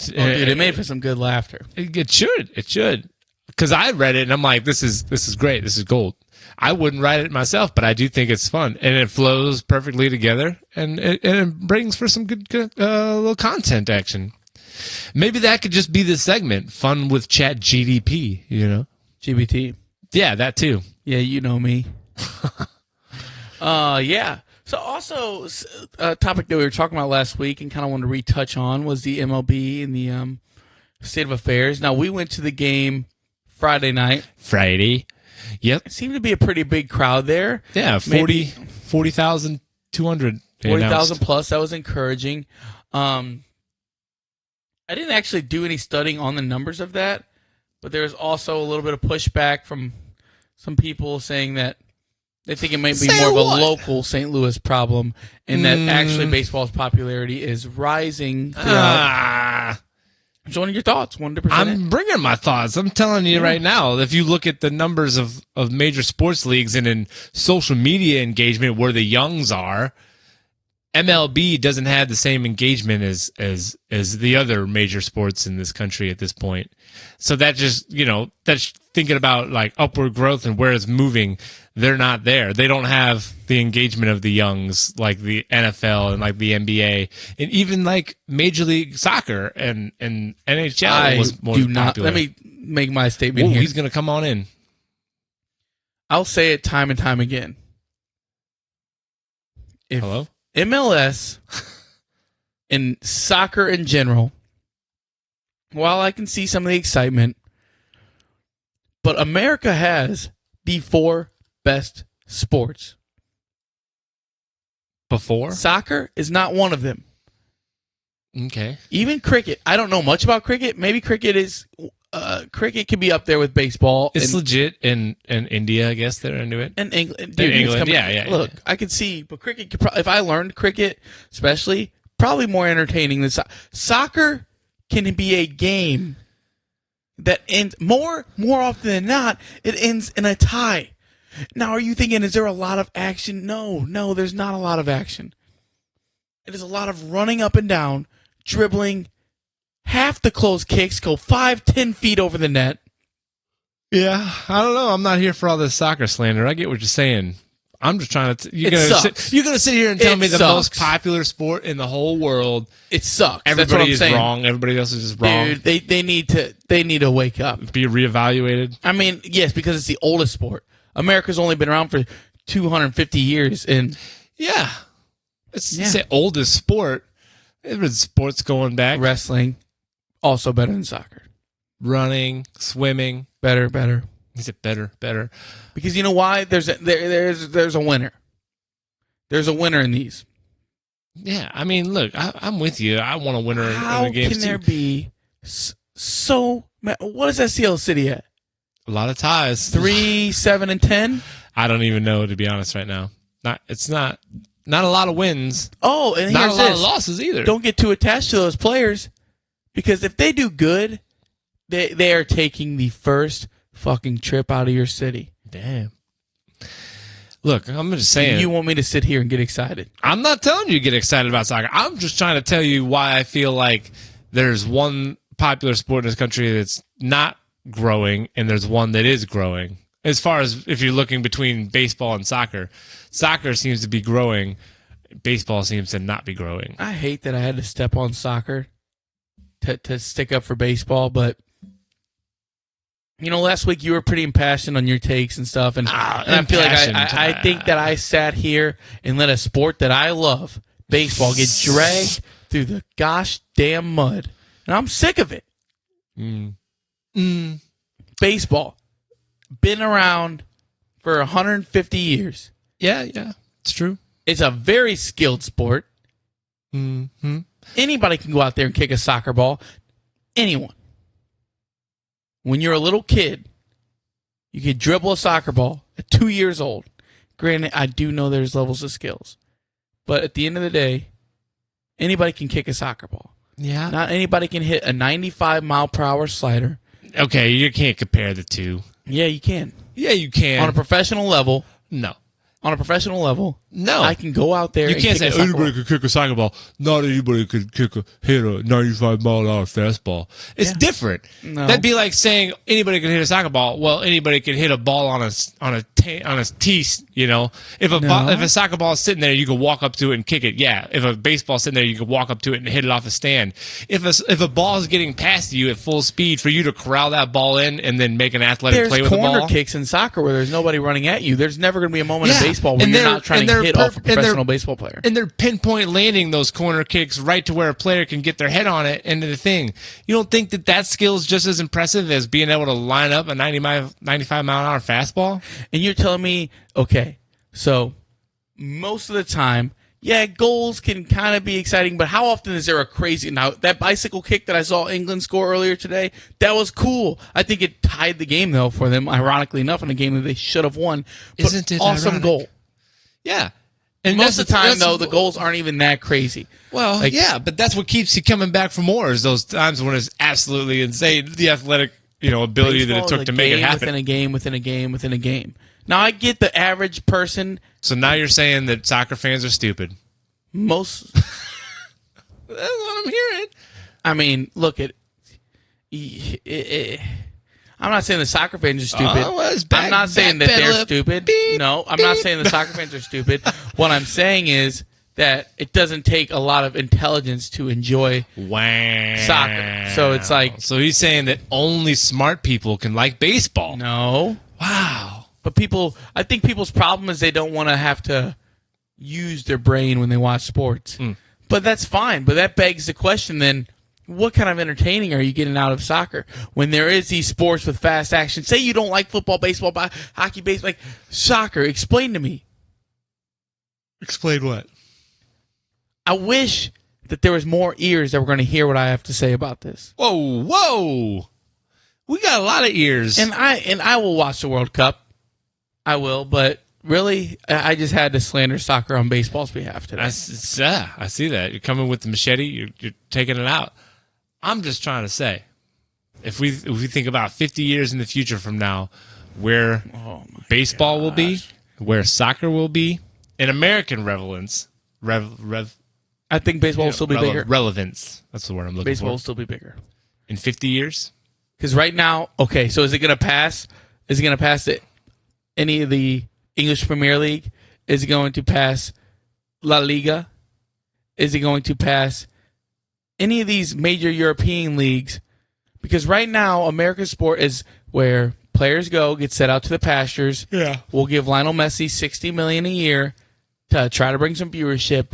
Oh, dude, it made for some good laughter. It should. Because I read it and I'm like, this is great. This is gold. I wouldn't write it myself, but I do think it's fun, and it flows perfectly together, and it brings for some good little content action. Maybe that could just be the segment, fun with Chat GDP. GBT. Yeah, that too. Yeah, you know me. Yeah. So also, a topic that we were talking about last week and kind of wanted to retouch on was the MLB and the state of affairs. Now, we went to the game Friday night. Yep. It seemed to be a pretty big crowd there. Yeah, 40,200. 40,000 plus. That was encouraging. I didn't actually do any studying on the numbers of that, but there was also a little bit of pushback from some people saying that they think it might be more of a local St. Louis problem, and that actually baseball's popularity is rising throughout. Just wanted your thoughts, 100%. I'm bringing my thoughts. I'm telling you right now, if you look at the numbers of major sports leagues and in social media engagement where the youngs are, MLB doesn't have the same engagement as the other major sports in this country at this point. So that just, that's thinking about like upward growth and where it's moving. They're not there. They don't have the engagement of the youngs like the NFL and like the NBA and even like Major League Soccer and NHL was more popular. Let me make my statement here. He's going to come on in. I'll say it time and time again. Hello? MLS and soccer in general, while I can see some of the excitement, but America has the 4 best sports. Before? Soccer is not one of them. Okay. Even cricket. I don't know much about cricket. Maybe cricket can be up there with baseball. It's legit in India, I guess they're into it. And England. Dude, England, yeah. Look, I could see, but cricket could if I learned cricket, especially, probably more entertaining than soccer. Can be a game that ends more often than not. It ends in a tie. Now, are you thinking, is there a lot of action? No, there's not a lot of action. It is a lot of running up and down, dribbling. Half the close kicks go 5-10 feet over the net. Yeah, I don't know. I'm not here for all this soccer slander. I get what you're saying. I'm just trying to. You're gonna sit here and tell me the most popular sport in the whole world. It sucks. Everybody is wrong. Everybody else is just wrong. Dude, they need to wake up. Be reevaluated. I mean, yes, because it's the oldest sport. America's only been around for 250 years, and yeah, it's the oldest sport. There's been sports going back. Wrestling, also better than soccer. Running, swimming, better. Is it better? Because you know why? There's a winner. There's a winner in these. Yeah, I mean, look, I'm with you. I want a winner in How the games can there too. be what is S.T.L City at? A lot of ties. 3, 7, and 10? I don't even know, to be honest, right now. It's not a lot of wins. Oh, and Not a here's lot this. of losses either. Don't get too attached to those players, because if they do good, they are taking the first fucking trip out of your city. Damn. Look, I'm just saying. You want me to sit here and get excited? I'm not telling you to get excited about soccer. I'm just trying to tell you why I feel like there's one popular sport in this country that's not growing, and there's one that is growing. As far as if you're looking between baseball and soccer, soccer seems to be growing. Baseball seems to not be growing. I hate that I had to step on soccer to stick up for baseball, but last week you were pretty impassioned on your takes and stuff, and I feel like I think that I sat here and let a sport that I love, baseball, get dragged through the gosh damn mud, and I'm sick of it. Baseball, been around for 150 years. Yeah, it's true. It's a very skilled sport. Mm-hmm. Anybody can go out there and kick a soccer ball. Anyone. When you're a little kid, you can dribble a soccer ball at 2 years old. Granted, I do know there's levels of skills. But at the end of the day, anybody can kick a soccer ball. Yeah. Not anybody can hit a 95-mile-per-hour slider. Okay, you can't compare the two. Yeah, you can. Yeah, you can. On a professional level. No. On a professional level, no, I can go out there. You can't say anybody can kick a soccer ball. Not anybody can hit a 95-mile-an-hour fastball. It's different. No. That'd be like saying anybody can hit a soccer ball. Well, anybody can hit a ball on a tee. If a soccer ball is sitting there, you can walk up to it and kick it. Yeah. If a baseball is sitting there, you can walk up to it and hit it off the stand. If a ball is getting past you at full speed, for you to corral that ball in and then make an athletic play with the ball. There's corner kicks in soccer where there's nobody running at you. There's never going to be a moment in baseball where you're not trying to hit off a professional baseball player. And they're pinpoint landing those corner kicks right to where a player can get their head on it into the thing. You don't think that skill is just as impressive as being able to line up a 95-mile-an-hour fastball? And you're telling me, okay, so most of the time, yeah, goals can kind of be exciting, but how often is there a crazy... Now, that bicycle kick that I saw England score earlier today, that was cool. I think it tied the game, though, for them, ironically enough, in a game that they should have won. But isn't it awesome ironic? Goal. Yeah. And most of the time, though, the goals aren't even that crazy. Well, but that's what keeps you coming back for more, is those times when it's absolutely insane, the athletic ability that it took to make it happen. Within a game. Now, I get the average person. So now you're saying that soccer fans are stupid. Most. That's what I'm hearing. I mean, look at... I'm not saying the soccer fans are stupid. I'm not saying that they're stupid. No, I'm not saying the soccer fans are stupid. What I'm saying is that it doesn't take a lot of intelligence to enjoy soccer. So it's like... So he's saying that only smart people can like baseball. No. Wow. But I think people's problem is they don't want to have to use their brain when they watch sports. But that's fine. But that begs the question then, what kind of entertaining are you getting out of soccer when there is these sports with fast action? Say you don't like football, baseball, hockey, baseball, like soccer. Explain to me. Explain what? I wish that there was more ears that were going to hear what I have to say about this. Whoa. We got a lot of ears. And I will watch the World Cup. I will, but really, I just had to slander soccer on baseball's behalf today. I see that. You're coming with the machete. You're taking it out. I'm just trying to say, if we think about 50 years in the future from now, where baseball will be, where soccer will be, in American relevance, I think baseball will still be bigger. Relevance. That's the word I'm looking for. Baseball will still be bigger. In 50 years? Because right now, okay, so is it going to pass? Is it going to pass any of the English Premier League? Is it going to pass La Liga? Is it going to pass any of these major European leagues? Because right now, American sport is where players get set out to the pastures. Yeah. We'll give Lionel Messi $60 million a year to try to bring some viewership.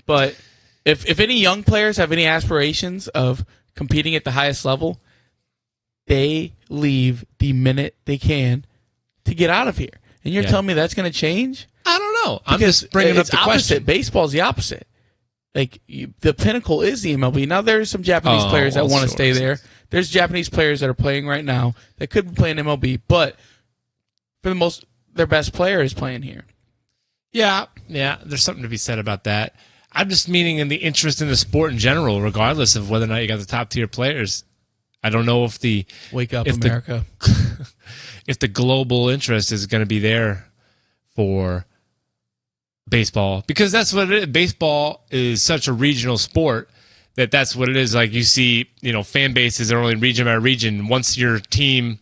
But if any young players have any aspirations of competing at the highest level, they leave the minute they can to get out of here. And you're telling me that's going to change? I don't know. I'm Because just bringing up the opposite. question. Baseball's the opposite. Like the pinnacle is the MLB. Now there's some Japanese players that want to stay there. There's Japanese players that are playing right now that could be playing MLB, but for the most, their best player is playing here. Yeah, there's something to be said about that. I'm just meaning in the interest in the sport in general, regardless of whether or not you got the top tier players. I don't know if the Wake up, America. if the global interest is going to be there for baseball, because that's what it is. Baseball is such a regional sport that's what it is. Like you see, fan bases are only region by region. Once your team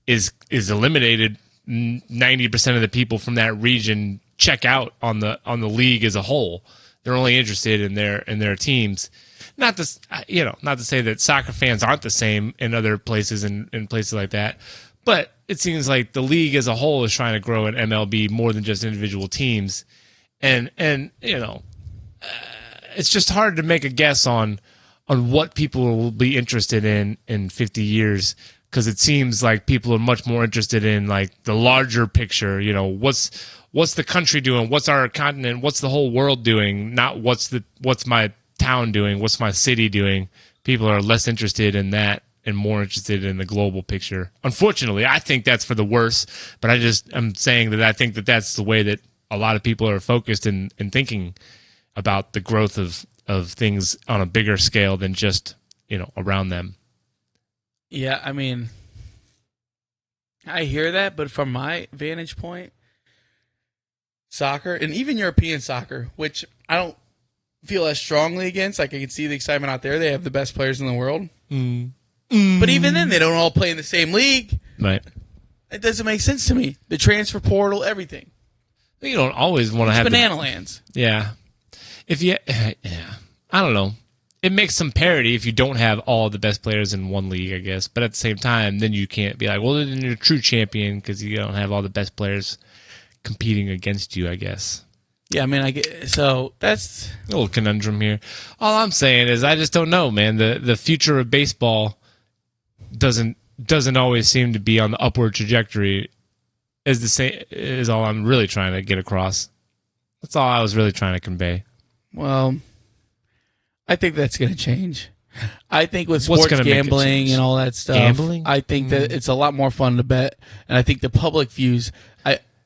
is eliminated, 90% of the people from that region check out on the league as a whole. They're only interested in their teams. Not to say that soccer fans aren't the same in other places and in places like that, but it seems like the league as a whole is trying to grow in MLB more than just individual teams. And it's just hard to make a guess on what people will be interested in 50 years, because it seems like people are much more interested in like the larger picture. What's the country doing? What's our continent? What's the whole world doing? Not what's my town doing? What's my city doing? People are less interested in that and more interested in the global picture. Unfortunately, I think that's for the worse, but I'm saying that I think that that's the way that a lot of people are focused in thinking about the growth of things on a bigger scale than just, around them. Yeah, I mean, I hear that, but from my vantage point, soccer, and even European soccer, which I don't feel as strongly against. Like, I can see the excitement out there. They have the best players in the world. But even then, they don't all play in the same league. Right. It doesn't make sense to me. The transfer portal, everything. You don't always want to have banana lands. Yeah. I don't know. It makes some parity if you don't have all the best players in one league, I guess. But at the same time, then you can't be like, well, then you're a true champion because you don't have all the best players competing against you, I guess. Yeah, I mean, so that's a little conundrum here. All I'm saying is I just don't know, man. The future of baseball doesn't always seem to be on the upward trajectory. Is all I'm really trying to get across. That's all I was really trying to convey. Well, I think that's going to change. I think with sports gambling and all that stuff, I think that it's a lot more fun to bet, and I think the public views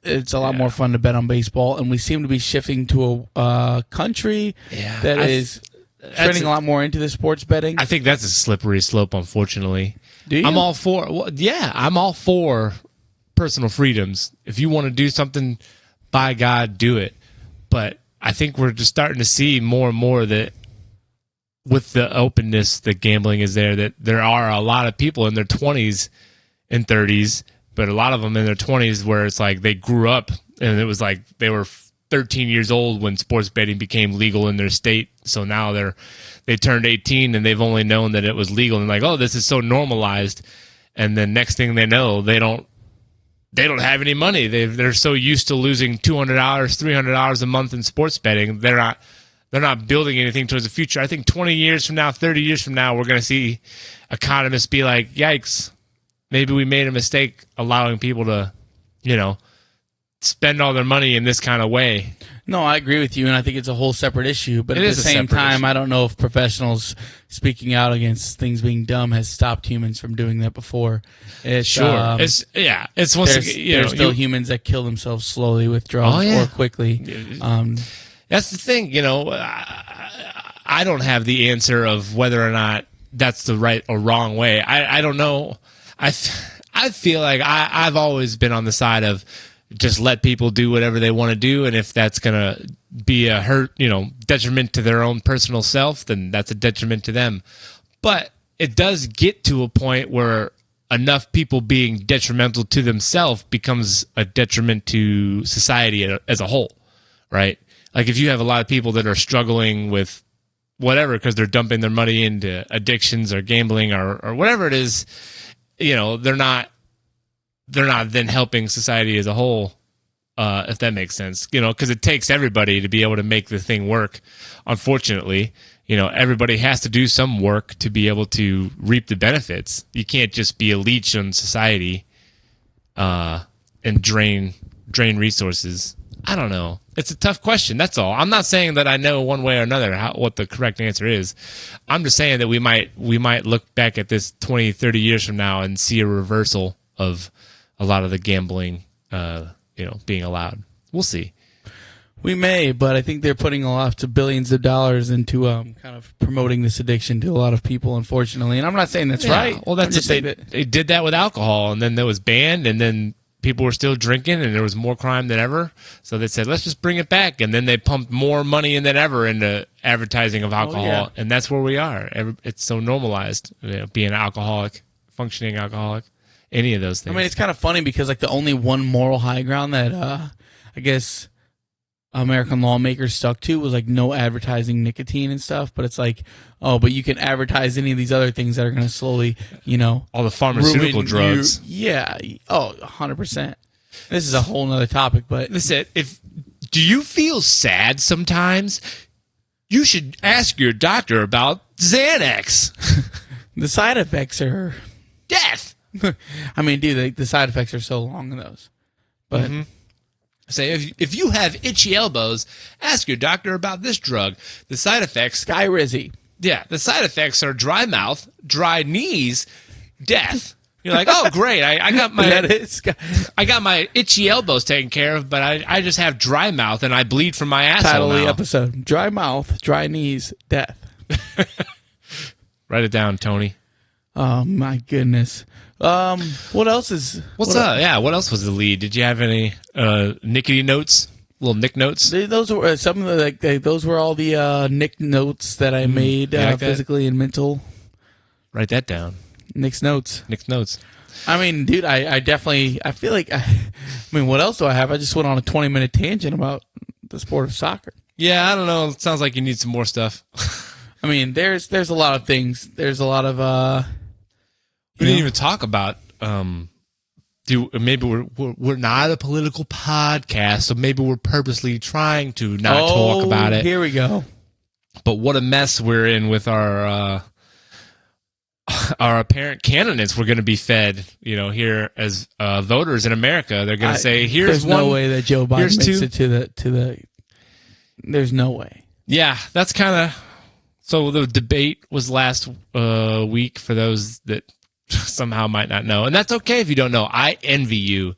it's a lot more fun to bet on baseball, and we seem to be shifting to a country that is trending a lot more into the sports betting. I think that's a slippery slope, unfortunately. Do you? I'm all for I'm all for personal freedoms. If you want to do something, by God, do it. But I think we're just starting to see more and more that with the openness that gambling is there, that there are a lot of people in their 20s and 30s, but a lot of them in their 20s where it's like they grew up and it was like they were 13 years old when sports betting became legal in their state. So now they turned 18 and they've only known that it was legal and like, oh, this is so normalized. And then next thing they know, they don't have any money. They're so used to losing $200, $300 a month in sports betting. They're not building anything towards the future. I think 20 years from now, 30 years from now, we're going to see economists be like, yikes, maybe we made a mistake allowing people to, spend all their money in this kind of way. No, I agree with you, and I think it's a whole separate issue. But at the same time, I don't know if professionals speaking out against things being dumb has stopped humans from doing that before. It's once there's still humans that kill themselves slowly with drugs or quickly. That's the thing, I don't have the answer of whether or not that's the right or wrong way. I don't know. I feel like I've always been on the side of just let people do whatever they want to do, and if that's going to be a detriment to their own personal self, then that's a detriment to them. But it does get to a point where enough people being detrimental to themselves becomes a detriment to society as a whole, right? Like if you have a lot of people that are struggling with whatever because they're dumping their money into addictions or gambling or whatever it is, they're not then helping society as a whole, if that makes sense. Because it takes everybody to be able to make the thing work. Unfortunately, everybody has to do some work to be able to reap the benefits. You can't just be a leech on society and drain resources. I don't know. It's a tough question. That's all. I'm not saying that I know one way or another what the correct answer is. I'm just saying that we might look back at this 20, 30 years from now and see a reversal of a lot of the gambling, being allowed. We'll see. We may, but I think they're putting lots of billions of dollars into kind of promoting this addiction to a lot of people, unfortunately. And I'm not saying that's right. Well, that's just they did that with alcohol, and then that was banned, and then people were still drinking, and there was more crime than ever. So they said, let's just bring it back. And then they pumped more money than ever into advertising of alcohol. And that's where we are. It's so normalized, being an alcoholic, functioning alcoholic, any of those things. I mean, it's kind of funny because like the only one moral high ground that I guess American lawmakers stuck to was like no advertising nicotine and stuff. But it's like, oh, but you can advertise any of these other things that are going to slowly, all the pharmaceutical drugs. Yeah. Oh, 100%. This is a whole nother topic, but listen, do you feel sad sometimes? You should ask your doctor about Xanax. The side effects are death. I mean, dude, the side effects are so long in those. But say if you have itchy elbows, ask your doctor about this drug. The side effects, Skyrizi. Yeah, the side effects are dry mouth, dry knees, death. You're like, oh great, I got my itchy elbows taken care of, but I just have dry mouth and I bleed from my asshole. Title of the now. episode: Dry mouth, dry knees, death. Write it down, Tony. Oh my goodness. What else is? What's up? Yeah, what else was the lead? Did you have any nickety notes? Little nick notes? Those were some of the those were all the nick notes that I made like physically and mental. Write that down. Nick's notes. Nick's notes. I mean, dude, I definitely feel like I mean, what else do I have? I just went on a 20-minute tangent about the sport of soccer. Yeah, I don't know. It sounds like you need some more stuff. I mean, there's a lot of things. There's a lot of we didn't even talk about maybe we're not a political podcast, so maybe we're purposely trying to not talk about it. Here we go. But what a mess we're in with our apparent candidates we're going to be fed, here as voters in America. They're going to say, there's no way that Joe Biden makes it to the there's no way. Yeah, that's kind of so the debate was last week for those that somehow might not know. And that's okay if you don't know. I envy you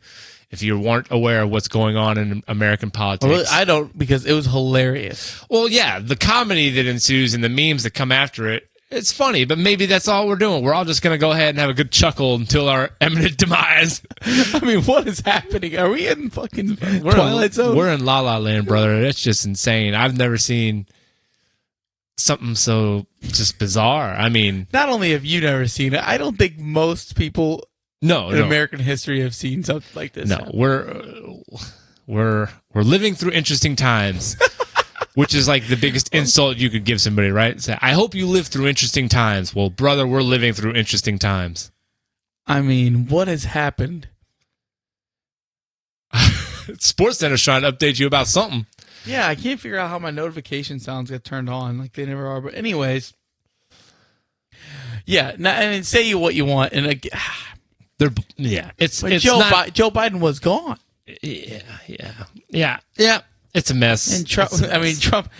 if you weren't aware of what's going on in American politics. Well, I don't, because it was hilarious. Well, yeah, the comedy that ensues and the memes that come after it, it's funny, but maybe that's all we're doing. We're all just going to go ahead and have a good chuckle until our imminent demise. I mean, what is happening? Are we in fucking Twilight Zone? We're in La La Land, brother. That's just insane. I've never seen something so just bizarre. I mean, not only have you never seen it, I don't think most people in American history have seen something like this. No, we're living through interesting times, which is like the biggest insult you could give somebody, right? Say, I hope you live through interesting times. Well, brother, we're living through interesting times. I mean, what has happened? Sports Center's trying to update you about something. Yeah, I can't figure out how my notification sounds get turned on. Like they never are. But anyways, yeah. And say what you want, and Joe Joe Biden was gone. Yeah. It's a mess. And Trump, Trump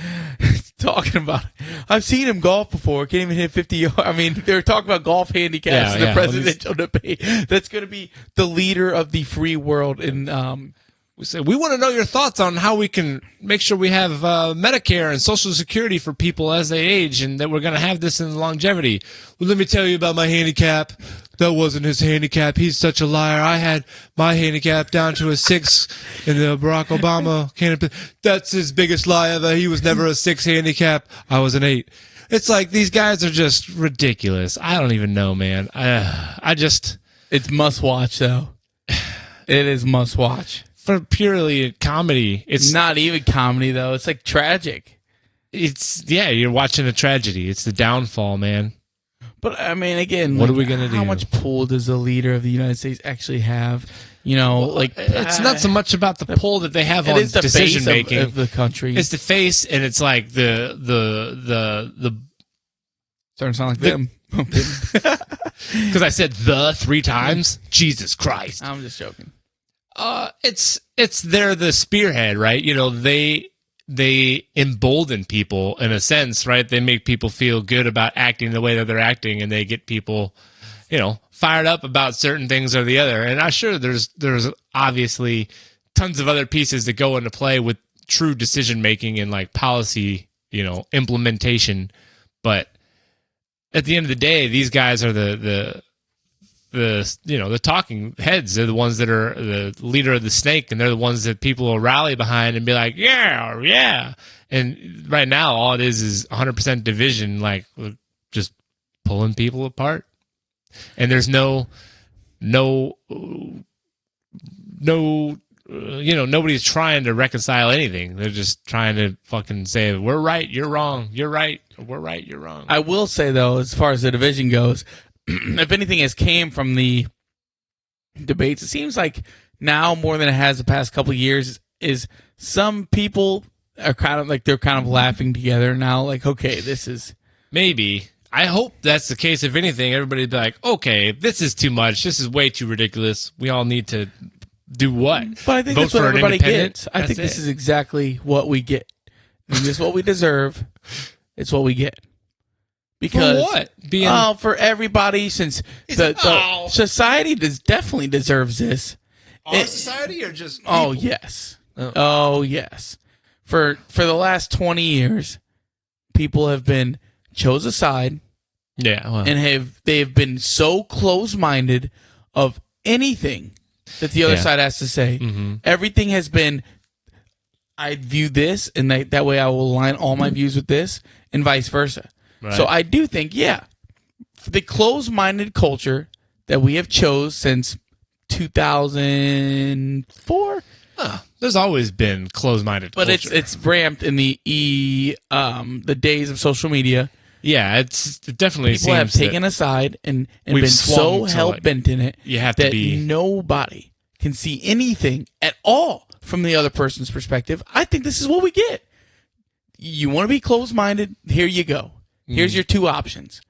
talking about it. I've seen him golf before. Can't even hit 50 yards. I mean, they were talking about golf handicaps in the presidential debate. That's going to be the leader of the free world in. We want to know your thoughts on how we can make sure we have Medicare and Social Security for people as they age, and that we're going to have this in longevity. Well, let me tell you about my handicap. That wasn't his handicap. He's such a liar. I had my handicap down to a 6 in the Barack Obama candidate. That's his biggest lie ever. He was never a 6 handicap. I was an 8. It's like these guys are just ridiculous. I don't even know, man. It's must watch, though. It is must watch. For purely comedy. It's not even comedy, though. It's like tragic. You're watching a tragedy. It's the downfall, man. But I mean, again, what are we gonna do? How much pull does the leader of the United States actually have? It's not so much about the pull that they have on decision making of the country. It's the face, and it's like the starting to sound like them. Because I said the 3 times. Jesus Christ! I'm just joking. they're the spearhead, right? You know, they embolden people in a sense, right? They make people feel good about acting the way that they're acting, and they get people, you know, fired up about certain things or the other. And I'm sure there's obviously tons of other pieces that go into play with true decision making and like policy, you know, implementation. But at the end of the day, these guys are the you know, the talking heads. They're the ones that are the leader of the snake, and they're the ones that people will rally behind and be like, yeah. And right now, all it is 100% division, like just pulling people apart. And there's no, you know, nobody's trying to reconcile anything. They're just trying to fucking say, we're right, you're wrong, you're right, we're right, you're wrong. I will say, though, as far as the division goes, if anything has came from the debates, it seems like now more than it has the past couple of years, is some people are kind of like, they're kind of laughing together now, like, okay, this is... Maybe. I hope that's the case. If anything, everybody'd be like, okay, this is too much. This is way too ridiculous. We all need to do what? But I think Vote that's what for an everybody independent? gets. I think That's this it. is exactly what we get. I mean, this is what we deserve. It's what we get. Because For what? Being for everybody, since the society definitely deserves this. our society or just Oh people? yes, oh yes. For the last 20 years, people have been chose aside, Yeah. Well, and they have been so close-minded of anything that the other Yeah. side has to say. Mm-hmm. Everything has been, I view this, and that way I will align all my views with this, and vice versa. Right. So I do think, yeah, the closed-minded culture that we have chose since 2004, there's always been closed-minded but culture. it's ramped in the days of social media. Yeah, it definitely People have seems taken a side and we've been so swung to, hell-bent in it you have to that be- nobody can see anything at all from the other person's perspective. I think this is what we get. You want to be closed-minded? Here you go. Here's your two options.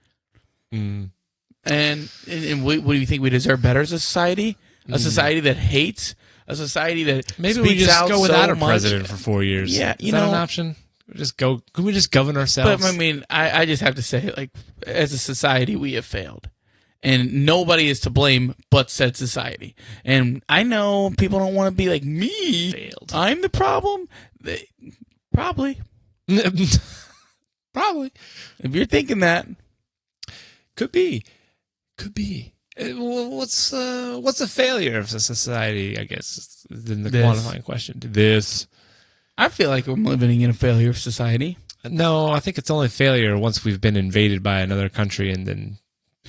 Mm. And what do you think we deserve better as a society? A society that hates? A society that Maybe speaks we just out go without so a much? president for 4 years. Yeah, Is that an option? Can we just govern ourselves? But I mean, I just have to say, like, as a society, we have failed. And nobody is to blame but said society. And I know people don't want to be like, me, Failed. I'm the problem. Probably. Probably. If you're thinking that. Could be. What's a failure of a society, I guess, is the This. qualifying question. This. I feel like I'm living in a failure of society. No, I think it's only failure once we've been invaded by another country and then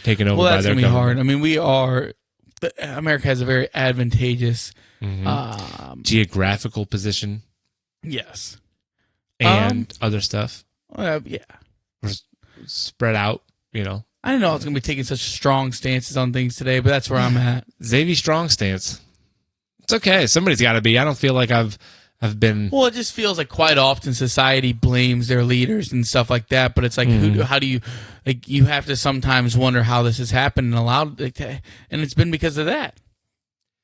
taken over Well, by that's their going to be government. hard. America has a very advantageous, Geographical position yes. and other stuff. Yeah. We're spread out, you know. I didn't know I was going to be taking such strong stances on things today, but that's where I'm at. Xavier Strong stance. It's okay. Somebody's got to be. I don't feel like I've been. Well, it just feels like quite often society blames their leaders and stuff like that, but it's like, how do you, like, you have to sometimes wonder how this has happened and allowed, like, and it's been because of that.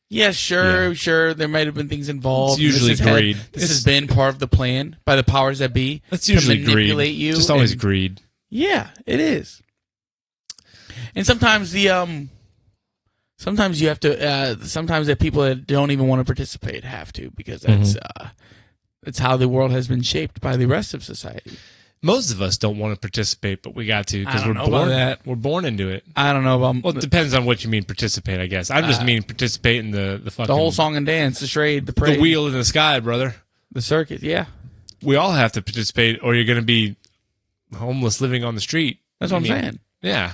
Yes, sure, there might have been things involved. It's usually greed. This has been part of the plan by the powers that be. That's usually to manipulate greed. you. Just always and- greed. Yeah, it is. And sometimes sometimes you have to. Sometimes the people that don't even want to participate have to, because that's how the world has been shaped by the rest of society. Most of us don't want to participate, but we got to because I we're don't know about born. that. We're born into it. I don't know about Well, it depends on what you mean participate, I guess. I'm just mean participate in the fucking the whole song and dance, the charade, the parade, the wheel in the sky, brother. the circus. Yeah, We all have to participate, or you're going to be homeless living on the street. that's what I'm I mean, saying. Yeah.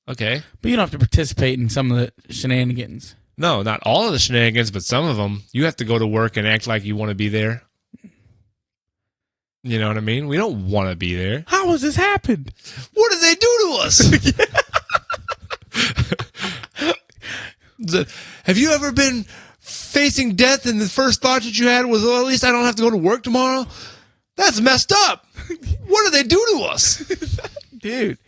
Okay. But you don't have to participate in some of the shenanigans. No, not all of the shenanigans, but some of them. You have to go to work and act like you want to be there. You know what I mean? We don't want to be there. How has this happened? What did they do to us? Have you ever been facing death and the first thought that you had was, well, at least I don't have to go to work tomorrow? That's messed up. What did they do to us? Dude,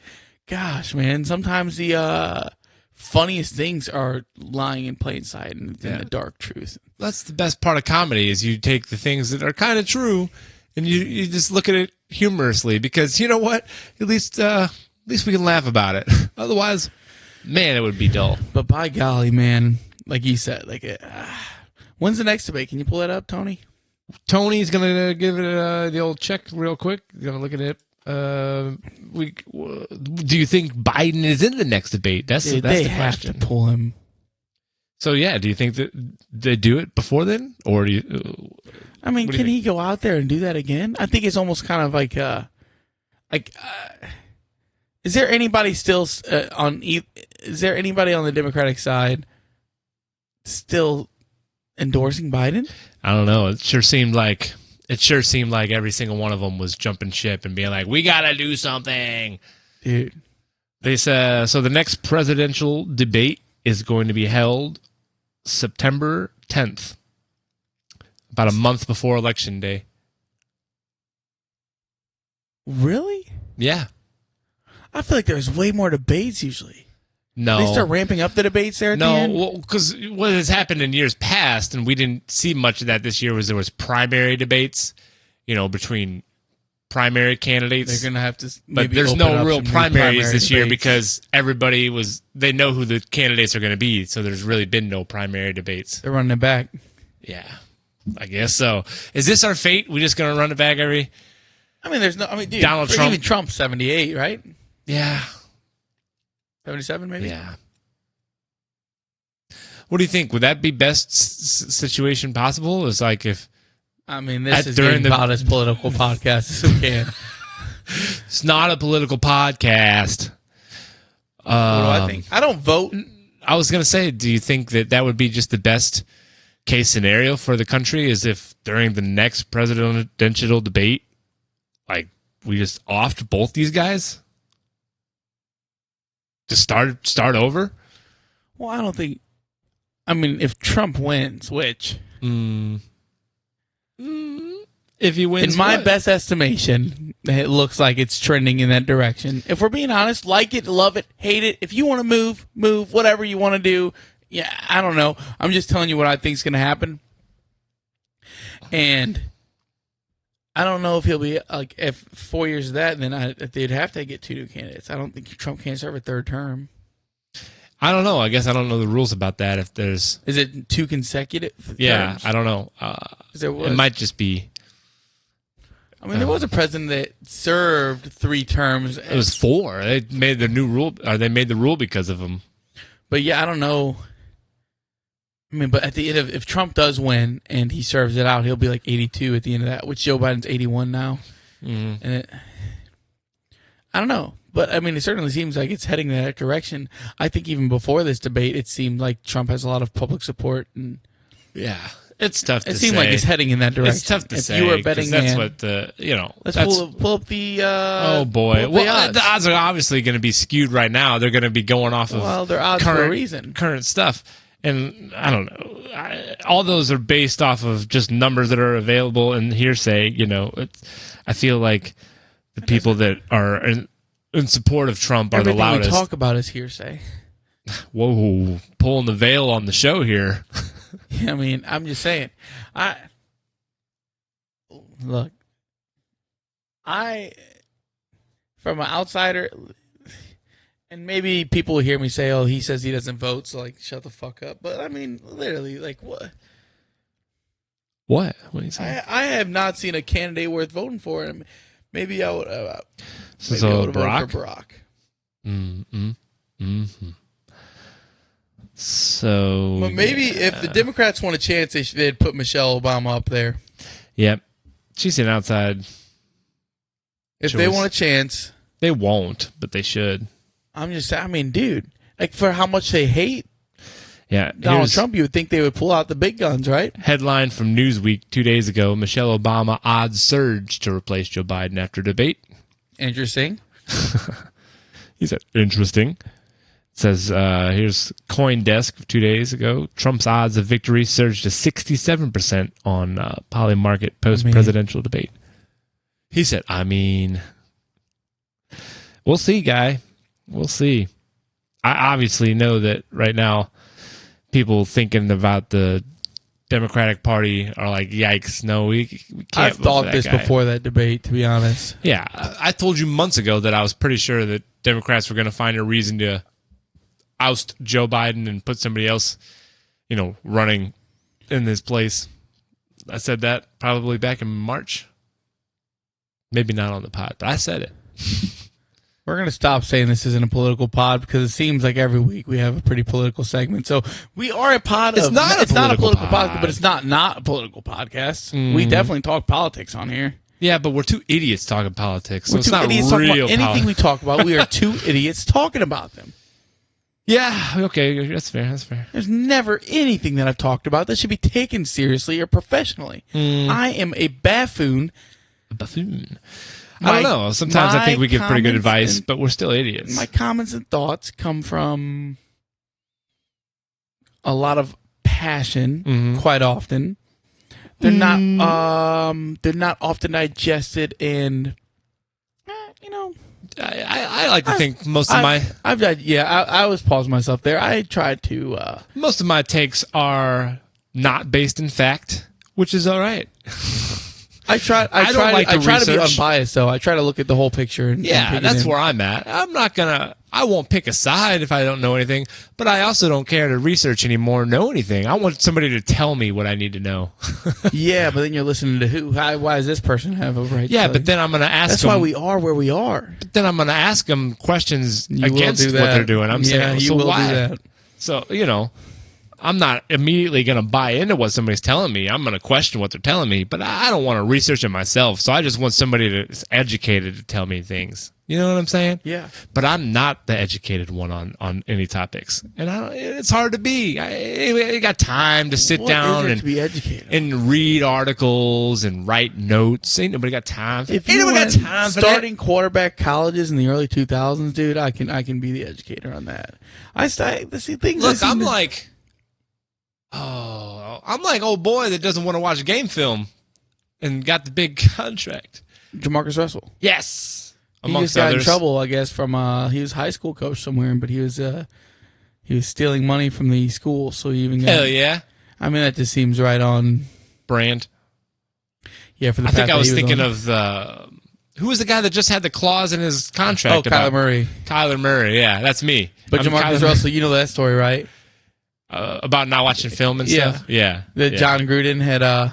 gosh, man. Sometimes the funniest things are lying in plain sight and the dark truth. That's the best part of comedy is you take the things that are kind of true and you just look at it humorously because you know what? At least we can laugh about it. Otherwise, man, it would be dull. But by golly, man, like you said, when's the next debate? Can you pull that up, Tony? Tony's gonna give it the old check real quick. Gonna look at it. Do you think Biden is in the next debate? That's the question. Have to pull him. So yeah, do you think that they do it before then, or do you? I mean, can he go out there and do that again? I think it's almost kind of like is there anybody still on? Is there anybody on the Democratic side still endorsing Biden? I don't know. It sure seemed like every single one of them was jumping ship and being like, "We gotta do something, dude." They said so. The next presidential debate is going to be held September 10th, about a month before Election Day. Really? Yeah. I feel like there's way more debates usually. No. They start ramping up the debates there at the end? No, because what has happened in years past, and we didn't see much of that this year, was there was primary debates, between primary candidates. They're going to have to but there's no real primaries this year because they know who the candidates are going to be, so there's really been no primary debates. They're running it back. Yeah, I guess so. Is this our fate? We just going to run it back dude, Donald Trump. Even Trump's 78, right? Yeah. 77 maybe? Yeah. What do you think? Would that be best situation possible? Is like if... this is about as political podcast as we can. It's not a political podcast. What do I think? I don't vote. I was going to say, do you think that would be just the best case scenario for the country is if during the next presidential debate, we just offed both these guys? Just start over? Well, I don't think... if Trump wins, which... If he wins, in my best estimation, it looks like it's trending in that direction. If we're being honest, like it, love it, hate it. If you want to move, whatever you want to do. Yeah, I don't know. I'm just telling you what I think is going to happen. And I don't know if he'll be if 4 years of that, then they'd have to get two new candidates. I don't think Trump can't serve a third term. I don't know. I guess I don't know the rules about that. If there's... Is it two consecutive terms? I don't know. It might just be... there was a president that served 3 terms. It was 4. They made the new rule, or they made the rule because of him. But yeah, I don't know. But at the end of... If Trump does win and he serves it out, he'll be 82 at the end of that, which Joe Biden's 81 now. Mm-hmm. And I don't know. But, it certainly seems like it's heading in that direction. I think even before this debate, it seemed like Trump has a lot of public support. And yeah, it's tough to say. It seemed like it's heading in that direction. It's tough to say. If you were a betting that's man, what the, Let's pull up the... oh, boy. The odds are obviously going to be skewed right now. They're going to be going off of... Well, they're odds for a reason. Current stuff. And I don't know. All those are based off of just numbers that are available and hearsay. I feel like the people that are... in support of Trump are the loudest. Everything we talk about is hearsay. Whoa, pulling the veil on the show here. I'm just saying. From an outsider, and maybe people will hear me say, "Oh, he says he doesn't vote," so shut the fuck up. But literally, what? What? What are you saying? I have not seen a candidate worth voting for him. Maybe I would. So vote for Barack. Mm-hmm. Mm-hmm. So, but maybe if the Democrats want a chance, they'd put Michelle Obama up there. Yep, she's an outside. If they want a chance, they won't, but they should. I'm just. Dude, for how much they hate. Yeah, Donald Trump, you would think they would pull out the big guns, right? Headline from Newsweek 2 days ago: Michelle Obama odds surge to replace Joe Biden after debate. Interesting. He said, interesting. It says, here's CoinDesk 2 days ago. Trump's odds of victory surged to 67% on Polymarket post-presidential debate. He said, we'll see, guy. We'll see. I obviously know that right now people thinking about the Democratic Party are like, yikes, no, we can't. I've thought this before that debate, to be honest. Yeah, I told you months ago that I was pretty sure that Democrats were going to find a reason to oust Joe Biden and put somebody else, running in this place. I said that probably back in March. Maybe not on the pod, but I said it. We're going to stop saying this isn't a political pod because it seems like every week we have a pretty political segment. So we are a pod. It's not a political podcast, but it's not a political podcast. We definitely talk politics on here. Yeah, but we're two idiots talking politics. So We're it's two not idiots talking real about anything we talk about. We are two idiots talking about them. Yeah, okay, that's fair. There's never anything that I've talked about that should be taken seriously or professionally. I am a buffoon. I don't know. Sometimes I think we give pretty good advice, but we're still idiots. My comments and thoughts come from a lot of passion, quite often. They're not often digested, and I like to think most of my I always pause myself there. I try to most of my takes are not based in fact, which is all right. I try to be unbiased, though. I try to look at the whole picture. And that's where I'm at. I won't pick a side if I don't know anything, but I also don't care to research anymore or know anything. I want somebody to tell me what I need to know. Yeah, but then you're listening to who? Why does this person have a right? Yeah, but then I'm going to ask That's them. That's why we are where we are. But then I'm going to ask them questions against what they're doing. I'm saying, so why? Do that. So, I'm not immediately going to buy into what somebody's telling me. I'm going to question what they're telling me, but I don't want to research it myself. So I just want somebody that's educated to tell me things. You know what I'm saying? Yeah. But I'm not the educated one on any topics, and it's hard to be. I got time to sit down and to be educated and read articles and write notes. Ain't nobody got time. If you got time starting quarterback colleges in the early 2000s, dude, I can be the educator on that. I'm like old boy that doesn't want to watch game film and got the big contract. Jamarcus Russell. Yes. He just got in trouble, I guess, from he was a high school coach somewhere, but he was stealing money from the school, so he even got, hell yeah. I mean, that just seems right on brand. Yeah, for the I think I was thinking of who was the guy that just had the clause in his contract? Oh, Kyler Murray. Kyler Murray, yeah, that's me. But Jamarcus Russell, you know that story, right? About not watching film and stuff? Yeah. That John Gruden had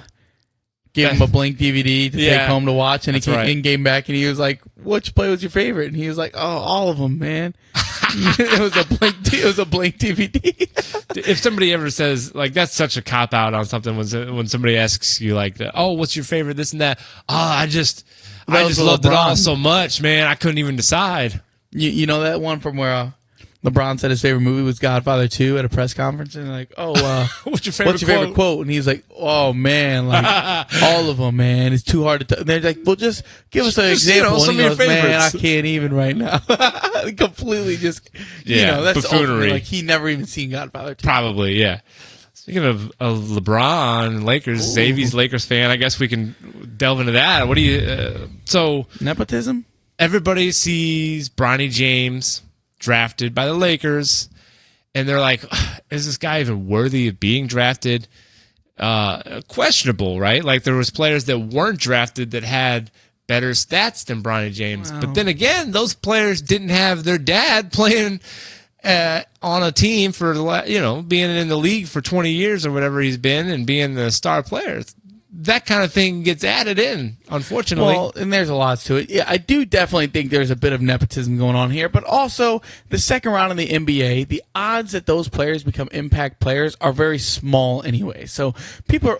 gave him a blank DVD to take home to watch, and he came back, and he was like, which play was your favorite? And he was like, oh, all of them, man. It was a blank DVD. If somebody ever says, like, that's such a cop-out on something when somebody asks you, like, oh, what's your favorite, this and that? Oh, I just loved it all so much, man. I couldn't even decide. You know that one from where LeBron said his favorite movie was Godfather 2 at a press conference, and like, what's your favorite quote? And he's like, oh man, like all of them, man. It's too hard to tell. And they're like, well, just give us an example. Some of your favorites. Man, I can't even right now. Completely just, that's buffoonery. Like he never even seen Godfather 2. Probably, yeah. Speaking of LeBron and Lakers, Xavier's Lakers fan. I guess we can delve into that. What do you? So nepotism. Everybody sees Bronny James drafted by the Lakers, and they're like, is this guy even worthy of being drafted? Questionable, right? Like there was players that weren't drafted that had better stats than Bronny James. Wow. But then again, those players didn't have their dad playing on a team for, being in the league for 20 years or whatever he's been and being the star player. That kind of thing gets added in, unfortunately. Well, and there's a lot to it. Yeah, I do definitely think there's a bit of nepotism going on here, but also the second round in the NBA, the odds that those players become impact players are very small anyway. So people are,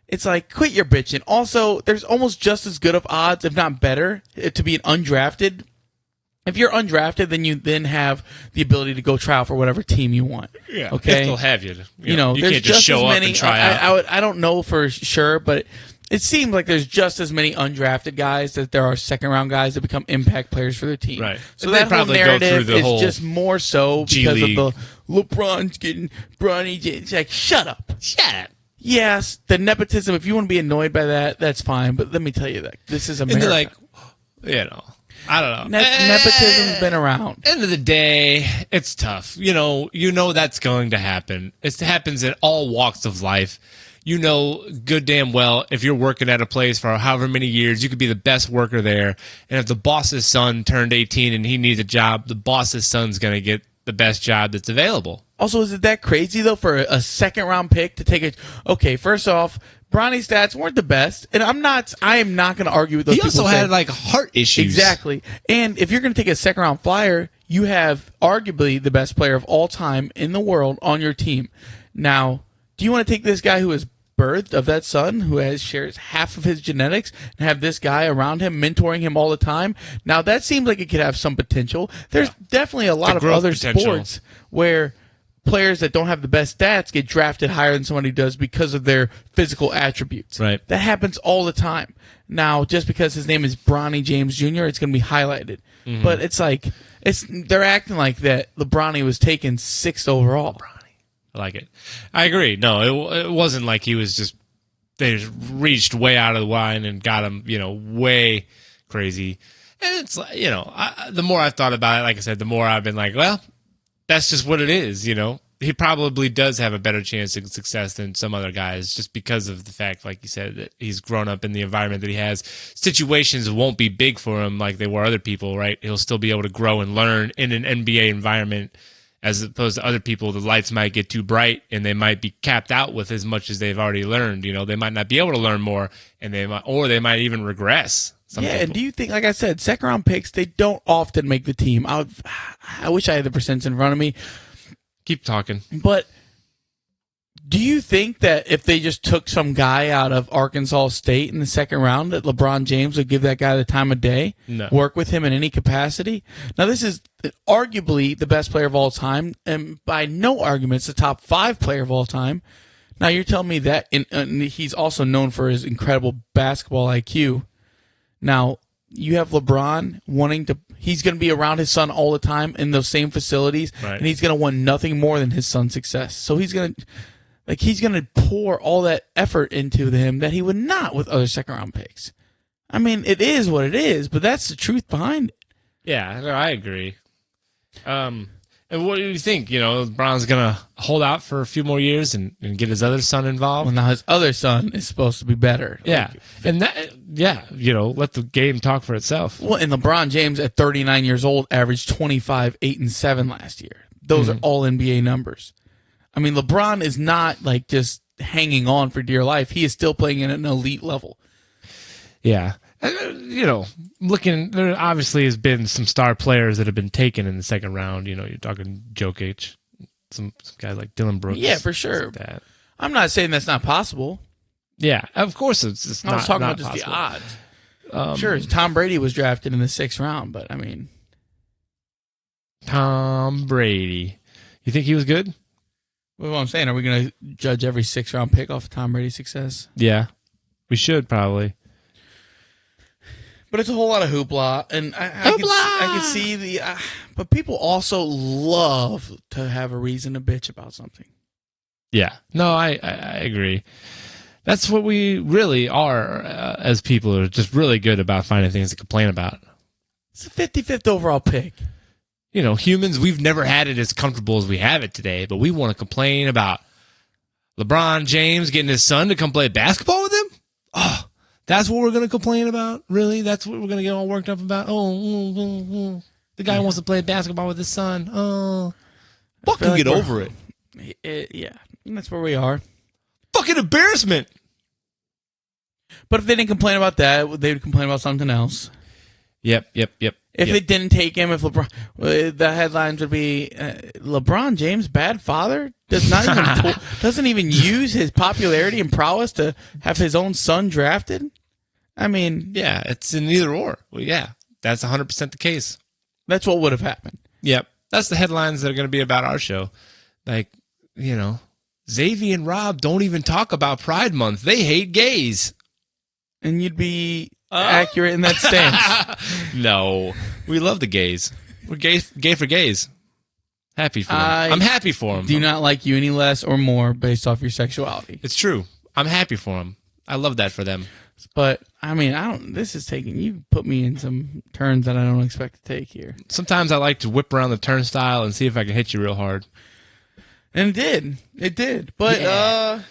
it's like, quit your bitching. Also, there's almost just as good of odds, if not better, to be an undrafted. If you're undrafted, then you have the ability to go try out for whatever team you want. Yeah, okay. They'll have you. You can't just show up and try out. I don't know for sure, but it seems like there's just as many undrafted guys that there are second round guys that become impact players for their team. Right. So that whole narrative is just more so because of the LeBron's getting Bronny James. It's like, shut up. Yes, the nepotism. If you want to be annoyed by that, that's fine. But let me tell you that this is America. And they're like, I don't know. Nepotism's been around. End of the day, it's tough. You know that's going to happen. It happens in all walks of life. You know good damn well if you're working at a place for however many years, you could be the best worker there. And if the boss's son turned 18 and he needs a job, the boss's son's going to get the best job that's available. Also, is it that crazy, though, for a second-round pick to take it? Okay, first off, Bronny's stats weren't the best, and I am not going to argue with those people. He also had, like, heart issues. Exactly. And if you're going to take a second-round flyer, you have arguably the best player of all time in the world on your team. Now, do you want to take this guy who is birthed of that son, who shares half of his genetics, and have this guy around him, mentoring him all the time? Now, that seems like it could have some potential. There's definitely a lot of other sports where players that don't have the best stats get drafted higher than somebody does because of their physical attributes. Right. That happens all the time. Now, just because his name is Bronny James Jr., it's going to be highlighted. Mm-hmm. But it's like they're acting like that Bronny was taken 6th overall. I like it. I agree. No, it wasn't like he was just they just reached way out of the line and got him, way crazy. And it's like, the more I've thought about it, like I said, the more I've been like, well, that's just what it is, He probably does have a better chance of success than some other guys just because of the fact, like you said, that he's grown up in the environment that he has. Situations won't be big for him like they were other people, right? He'll still be able to grow and learn in an NBA environment as opposed to other people. The lights might get too bright and they might be capped out with as much as they've already learned. They might not be able to learn more, and they might even regress. And do you think, like I said, second-round picks, they don't often make the team. I wish I had the percents in front of me. Keep talking. But do you think that if they just took some guy out of Arkansas State in the second round, that LeBron James would give that guy the time of day? No. Work with him in any capacity? Now, this is arguably the best player of all time, and by no argument, it's the top 5 player of all time. Now, you're telling me that he's also known for his incredible basketball IQ. Now, you have LeBron he's going to be around his son all the time in those same facilities, right, and he's going to want nothing more than his son's success. So he's going to pour all that effort into him that he would not with other second-round picks. I mean, it is what it is, but that's the truth behind it. Yeah, I agree. And what do you think? LeBron's going to hold out for a few more years and get his other son involved? Well, now his other son is supposed to be better. Yeah. Let the game talk for itself. Well, and LeBron James at 39 years old averaged 25, 8, and 7 last year. Those are all NBA numbers. I mean, LeBron is not like just hanging on for dear life. He is still playing at an elite level. Yeah. There obviously has been some star players that have been taken in the second round. You're talking Jokic, some guys like Dylan Brooks. Yeah, for sure. Like that. I'm not saying that's not possible. Yeah, of course it's not. I was talking not about just possible. the odds. Sure, Tom Brady was drafted in the 6th round, but I mean, Tom Brady. You think he was good? Well, what I'm saying, are we going to judge every 6th round pick off of Tom Brady's success? Yeah, we should probably. But it's a whole lot of hoopla, and I can see but people also love to have a reason to bitch about something. Yeah, no, I agree. That's what we really are as people. Are just really good about finding things to complain about. It's a 55th overall pick. Humans, we've never had it as comfortable as we have it today, but we want to complain about LeBron James getting his son to come play basketball with him? Oh, that's what we're going to complain about? Really? That's what we're going to get all worked up about? The guy wants to play basketball with his son. Oh, fucking get over it. Yeah, that's where we are. Fucking embarrassment. But if they didn't complain about that, they would complain about something else. Yep. If they didn't take him, if LeBron, the headlines would be LeBron James, bad father, doesn't even use his popularity and prowess to have his own son drafted. I mean, yeah, it's an either or. Well, yeah, that's 100% the case. That's what would have happened. Yep, that's the headlines that are going to be about our show. Like, Xavier and Rob don't even talk about Pride Month. They hate gays. And you'd be accurate in that stance. No, we love the gays. We're gay for gays. Happy for them. I'm happy for them. Do not like you any less or more based off your sexuality. It's true. I'm happy for them. I love that for them. But I mean, I don't. This is taking. You put me in some turns that I don't expect to take here. Sometimes I like to whip around the turnstile and see if I can hit you real hard. And it did. But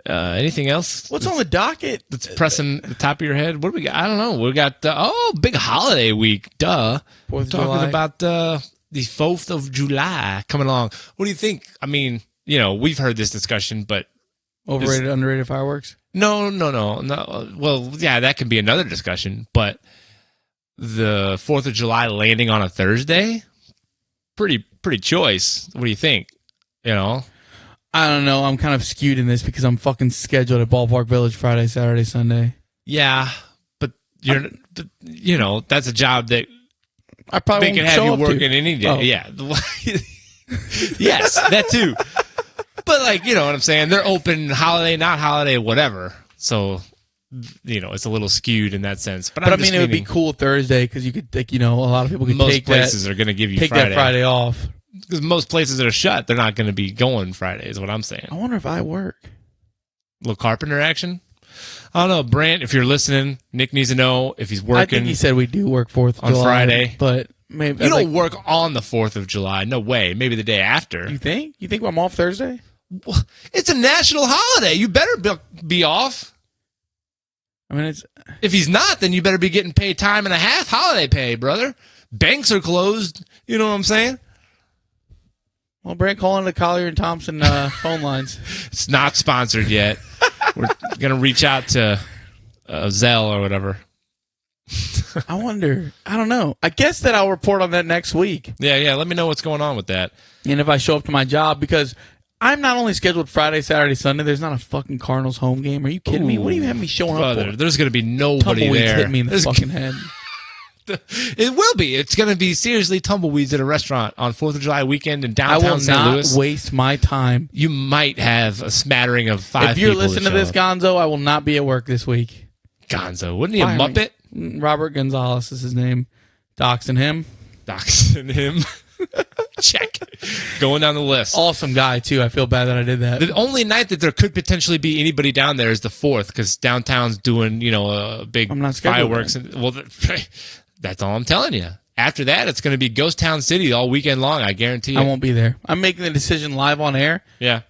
anything else? what's on the docket? That's pressing the top of your head. What do we got? I don't know. We got big holiday week. Duh. 4th of Talking July. about the 4th of July coming along. What do you think? I mean, we've heard this discussion, but Overrated, underrated fireworks. no. Well, yeah, that can be another discussion. But the 4th of July landing on a Thursday, pretty choice. What do you think? I don't know. I'm kind of skewed in this because I'm fucking scheduled at Ballpark Village Friday, Saturday, Sunday. Yeah, but that's a job that I probably they can won't have show you up working to. any day. Oh. Yeah. Yes, that too. But you know what I'm saying? They're open holiday, not holiday, whatever. So, it's a little skewed in that sense. But I mean, it would be cool Thursday because you could, a lot of people could most take places are going to give you take Friday. that Friday off. Because most places that are shut, they're not going to be going Friday, is what I'm saying. I wonder if I work. Little carpenter action. I don't know, Brant, if you're listening, Nick needs to know if he's working. I think he said we do work 4th of on July, Friday. But maybe You don't work on the 4th of July. No way. Maybe the day after. You think? You think I'm off Thursday? It's a national holiday. You better be off. I mean, it's If he's not, then you better be getting paid time and a half holiday pay, brother. Banks are closed. You know what I'm saying? well, Brent calling the Collier and Thompson phone lines. It's not sponsored yet. We're going to reach out to Zell or whatever. I wonder. I don't know. I guess that I'll report on that next week. Yeah. Let me know what's going on with that. And if I show up to my job, because I'm not only scheduled Friday, Saturday, Sunday. There's not a fucking Cardinals home game. Are you kidding me? What do you have me showing Brother, up for? there's going to be nobody Tumbleweeds there. hit me in the fucking head. It will be. It's going to be seriously tumbleweeds at a restaurant on 4th of July weekend in I downtown will St. not Louis. waste my time. You might have a smattering of 5 If you're people listening to show this, up. Gonzo, I will not be at work this week. Gonzo. Wouldn't he a Fire me. Muppet? Robert Gonzalez is his name. Doxing him. Doxing him. Check. Going down the list. Awesome guy, too. I feel bad that I did that. The only night that there could potentially be anybody down there is the 4th, because downtown's doing, a big I'm not scheduled fireworks. then. Well, that's all I'm telling you. After that, it's going to be Ghost Town City all weekend long, I guarantee you. I won't be there. I'm making the decision live on air. Yeah.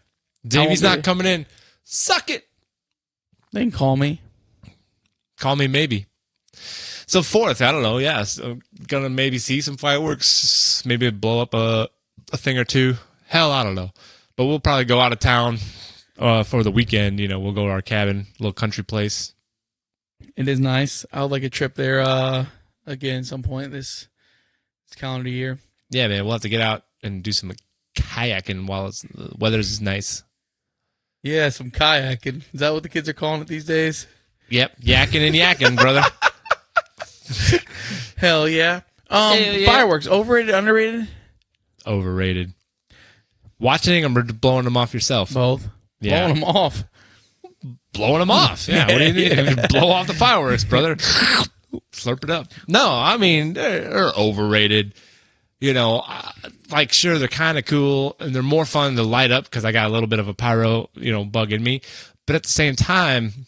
Davey's be not there. coming in. Suck it. They can call me. Call me maybe. So 4th, I don't know. Yeah, so gonna maybe see some fireworks, maybe blow up a thing or two. Hell, I don't know. But we'll probably go out of town for the weekend. We'll go to our cabin, little country place. It is nice. I would like a trip there again some point this calendar year. Yeah, man, we'll have to get out and do some kayaking while the weather's nice. Yeah, some kayaking. Is that what the kids are calling it these days? Yep, yakking and yakking, brother. Hell yeah. Hell yeah. Fireworks, overrated, underrated? Overrated. Watching them or blowing them off yourself? Both. Yeah. Blowing them off. Blowing them off. Yeah, what do you need? Blow off the fireworks, brother. Slurp it up. No, I mean, they're overrated. Sure, they're kind of cool, and they're more fun to light up because I got a little bit of a pyro, bug in me. But at the same time,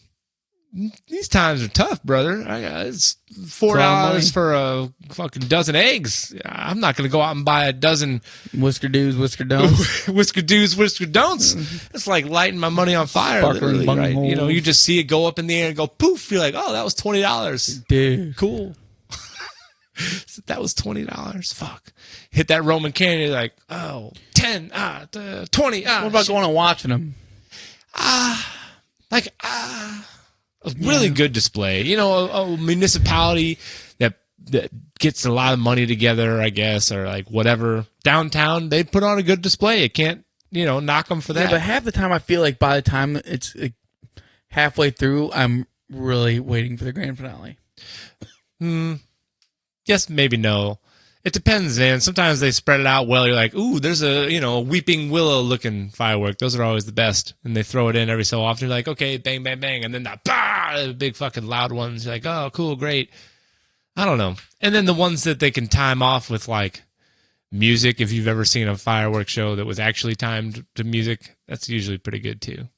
these times are tough, brother. It's $4 for a fucking dozen eggs. I'm not going to go out and buy a dozen Whisker do's, whisker don'ts. whisker do's, whisker don'ts. It's like lighting my money on fire. Sparkling Literally, right? bunghole. You just see it go up in the air and go poof. You're like, oh, that was $20. Dude. Cool. That was $20. Fuck. Hit that Roman candle. You're like, oh, 10, 20. What about going and watching them? A really good display. A municipality that gets a lot of money together, I guess, or like whatever. Downtown, they put on a good display. You can't, knock them for that. Yeah, but half the time I feel like by the time it's halfway through, I'm really waiting for the grand finale. Yes, maybe no. It depends, man. Sometimes they spread it out well. You're like, ooh, there's a weeping willow looking firework. Those are always the best. And they throw it in every so often. You're like, okay, bang, bang, bang. And then the big fucking loud ones. You're like, oh, cool, great. I don't know. And then the ones that they can time off with like music. If you've ever seen a fireworks show that was actually timed to music, that's usually pretty good too.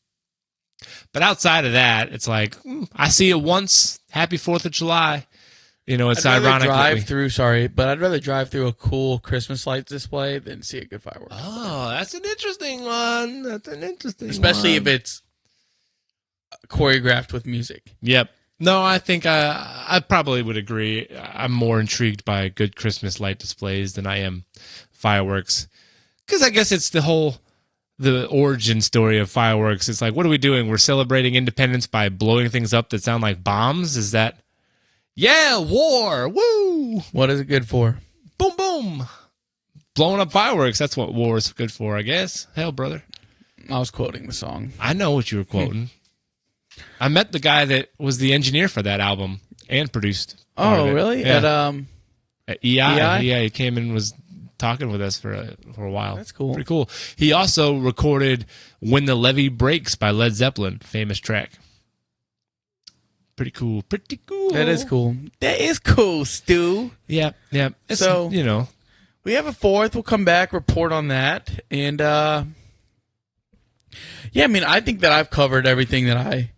But outside of that, it's like, I see it once. Happy 4th of July. You know, it's ironic. I'd rather drive through a cool Christmas lights display than see a good fireworks. Oh, that's an interesting one. Especially if it's choreographed with music. Yep. No, I think I probably would agree. I'm more intrigued by good Christmas light displays than I am fireworks. Because I guess it's the origin story of fireworks. It's like, what are we doing? We're celebrating independence by blowing things up that sound like bombs? Is that... Yeah, war! Woo! What is it good for? Boom, boom! Blowing up fireworks. That's what war is good for, I guess. Hell, brother. I was quoting the song. I know what you were quoting. I met the guy that was the engineer for that album and produced. Oh, really? Yeah. At EI? EI? Yeah, he came and was talking with us for a while. That's cool. Pretty cool. He also recorded When the Levee Breaks by Led Zeppelin. Famous track. Pretty cool. Pretty cool. That is cool. That is cool, Stu. Yeah. It's, So, you know. we have a 4th. We'll come back, report on that. And, yeah, I mean, I think that I've covered everything that I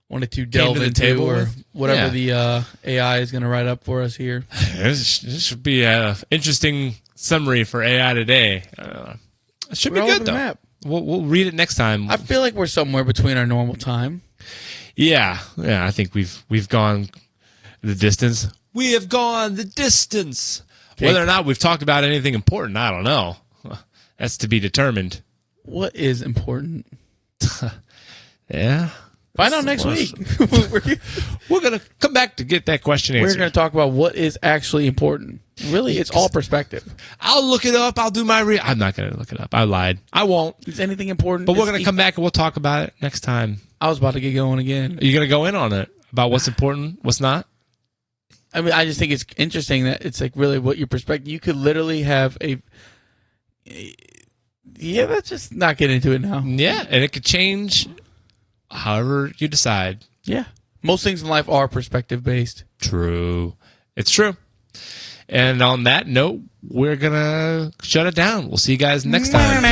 wanted to delve into or whatever the AI is going to write up for us here. This should be an interesting summary for AI today. It should be good, though. We'll read it next time. I feel like we're somewhere between our normal time. Yeah, I think we've gone the distance. We have gone the distance. Okay. Whether or not we've talked about anything important, I don't know. That's to be determined. What is important? Yeah. Find out next week. We're going to come back to get that question answered. We're going to talk about what is actually important. Really, it's all perspective. I'll look it up. I'll do my I'm not going to look it up. I lied. I won't. Is anything important? But we're going to come back and we'll talk about it next time. I was about to get going again. Are you going to go in on it? About what's important, what's not? I mean, I just think it's interesting that it's like really what your perspective. You could literally have a. Yeah, let's just not get into it now. Yeah, and it could change however you decide. Yeah. Most things in life are perspective based. True. It's true. And on that note, we're going to shut it down. We'll see you guys next time.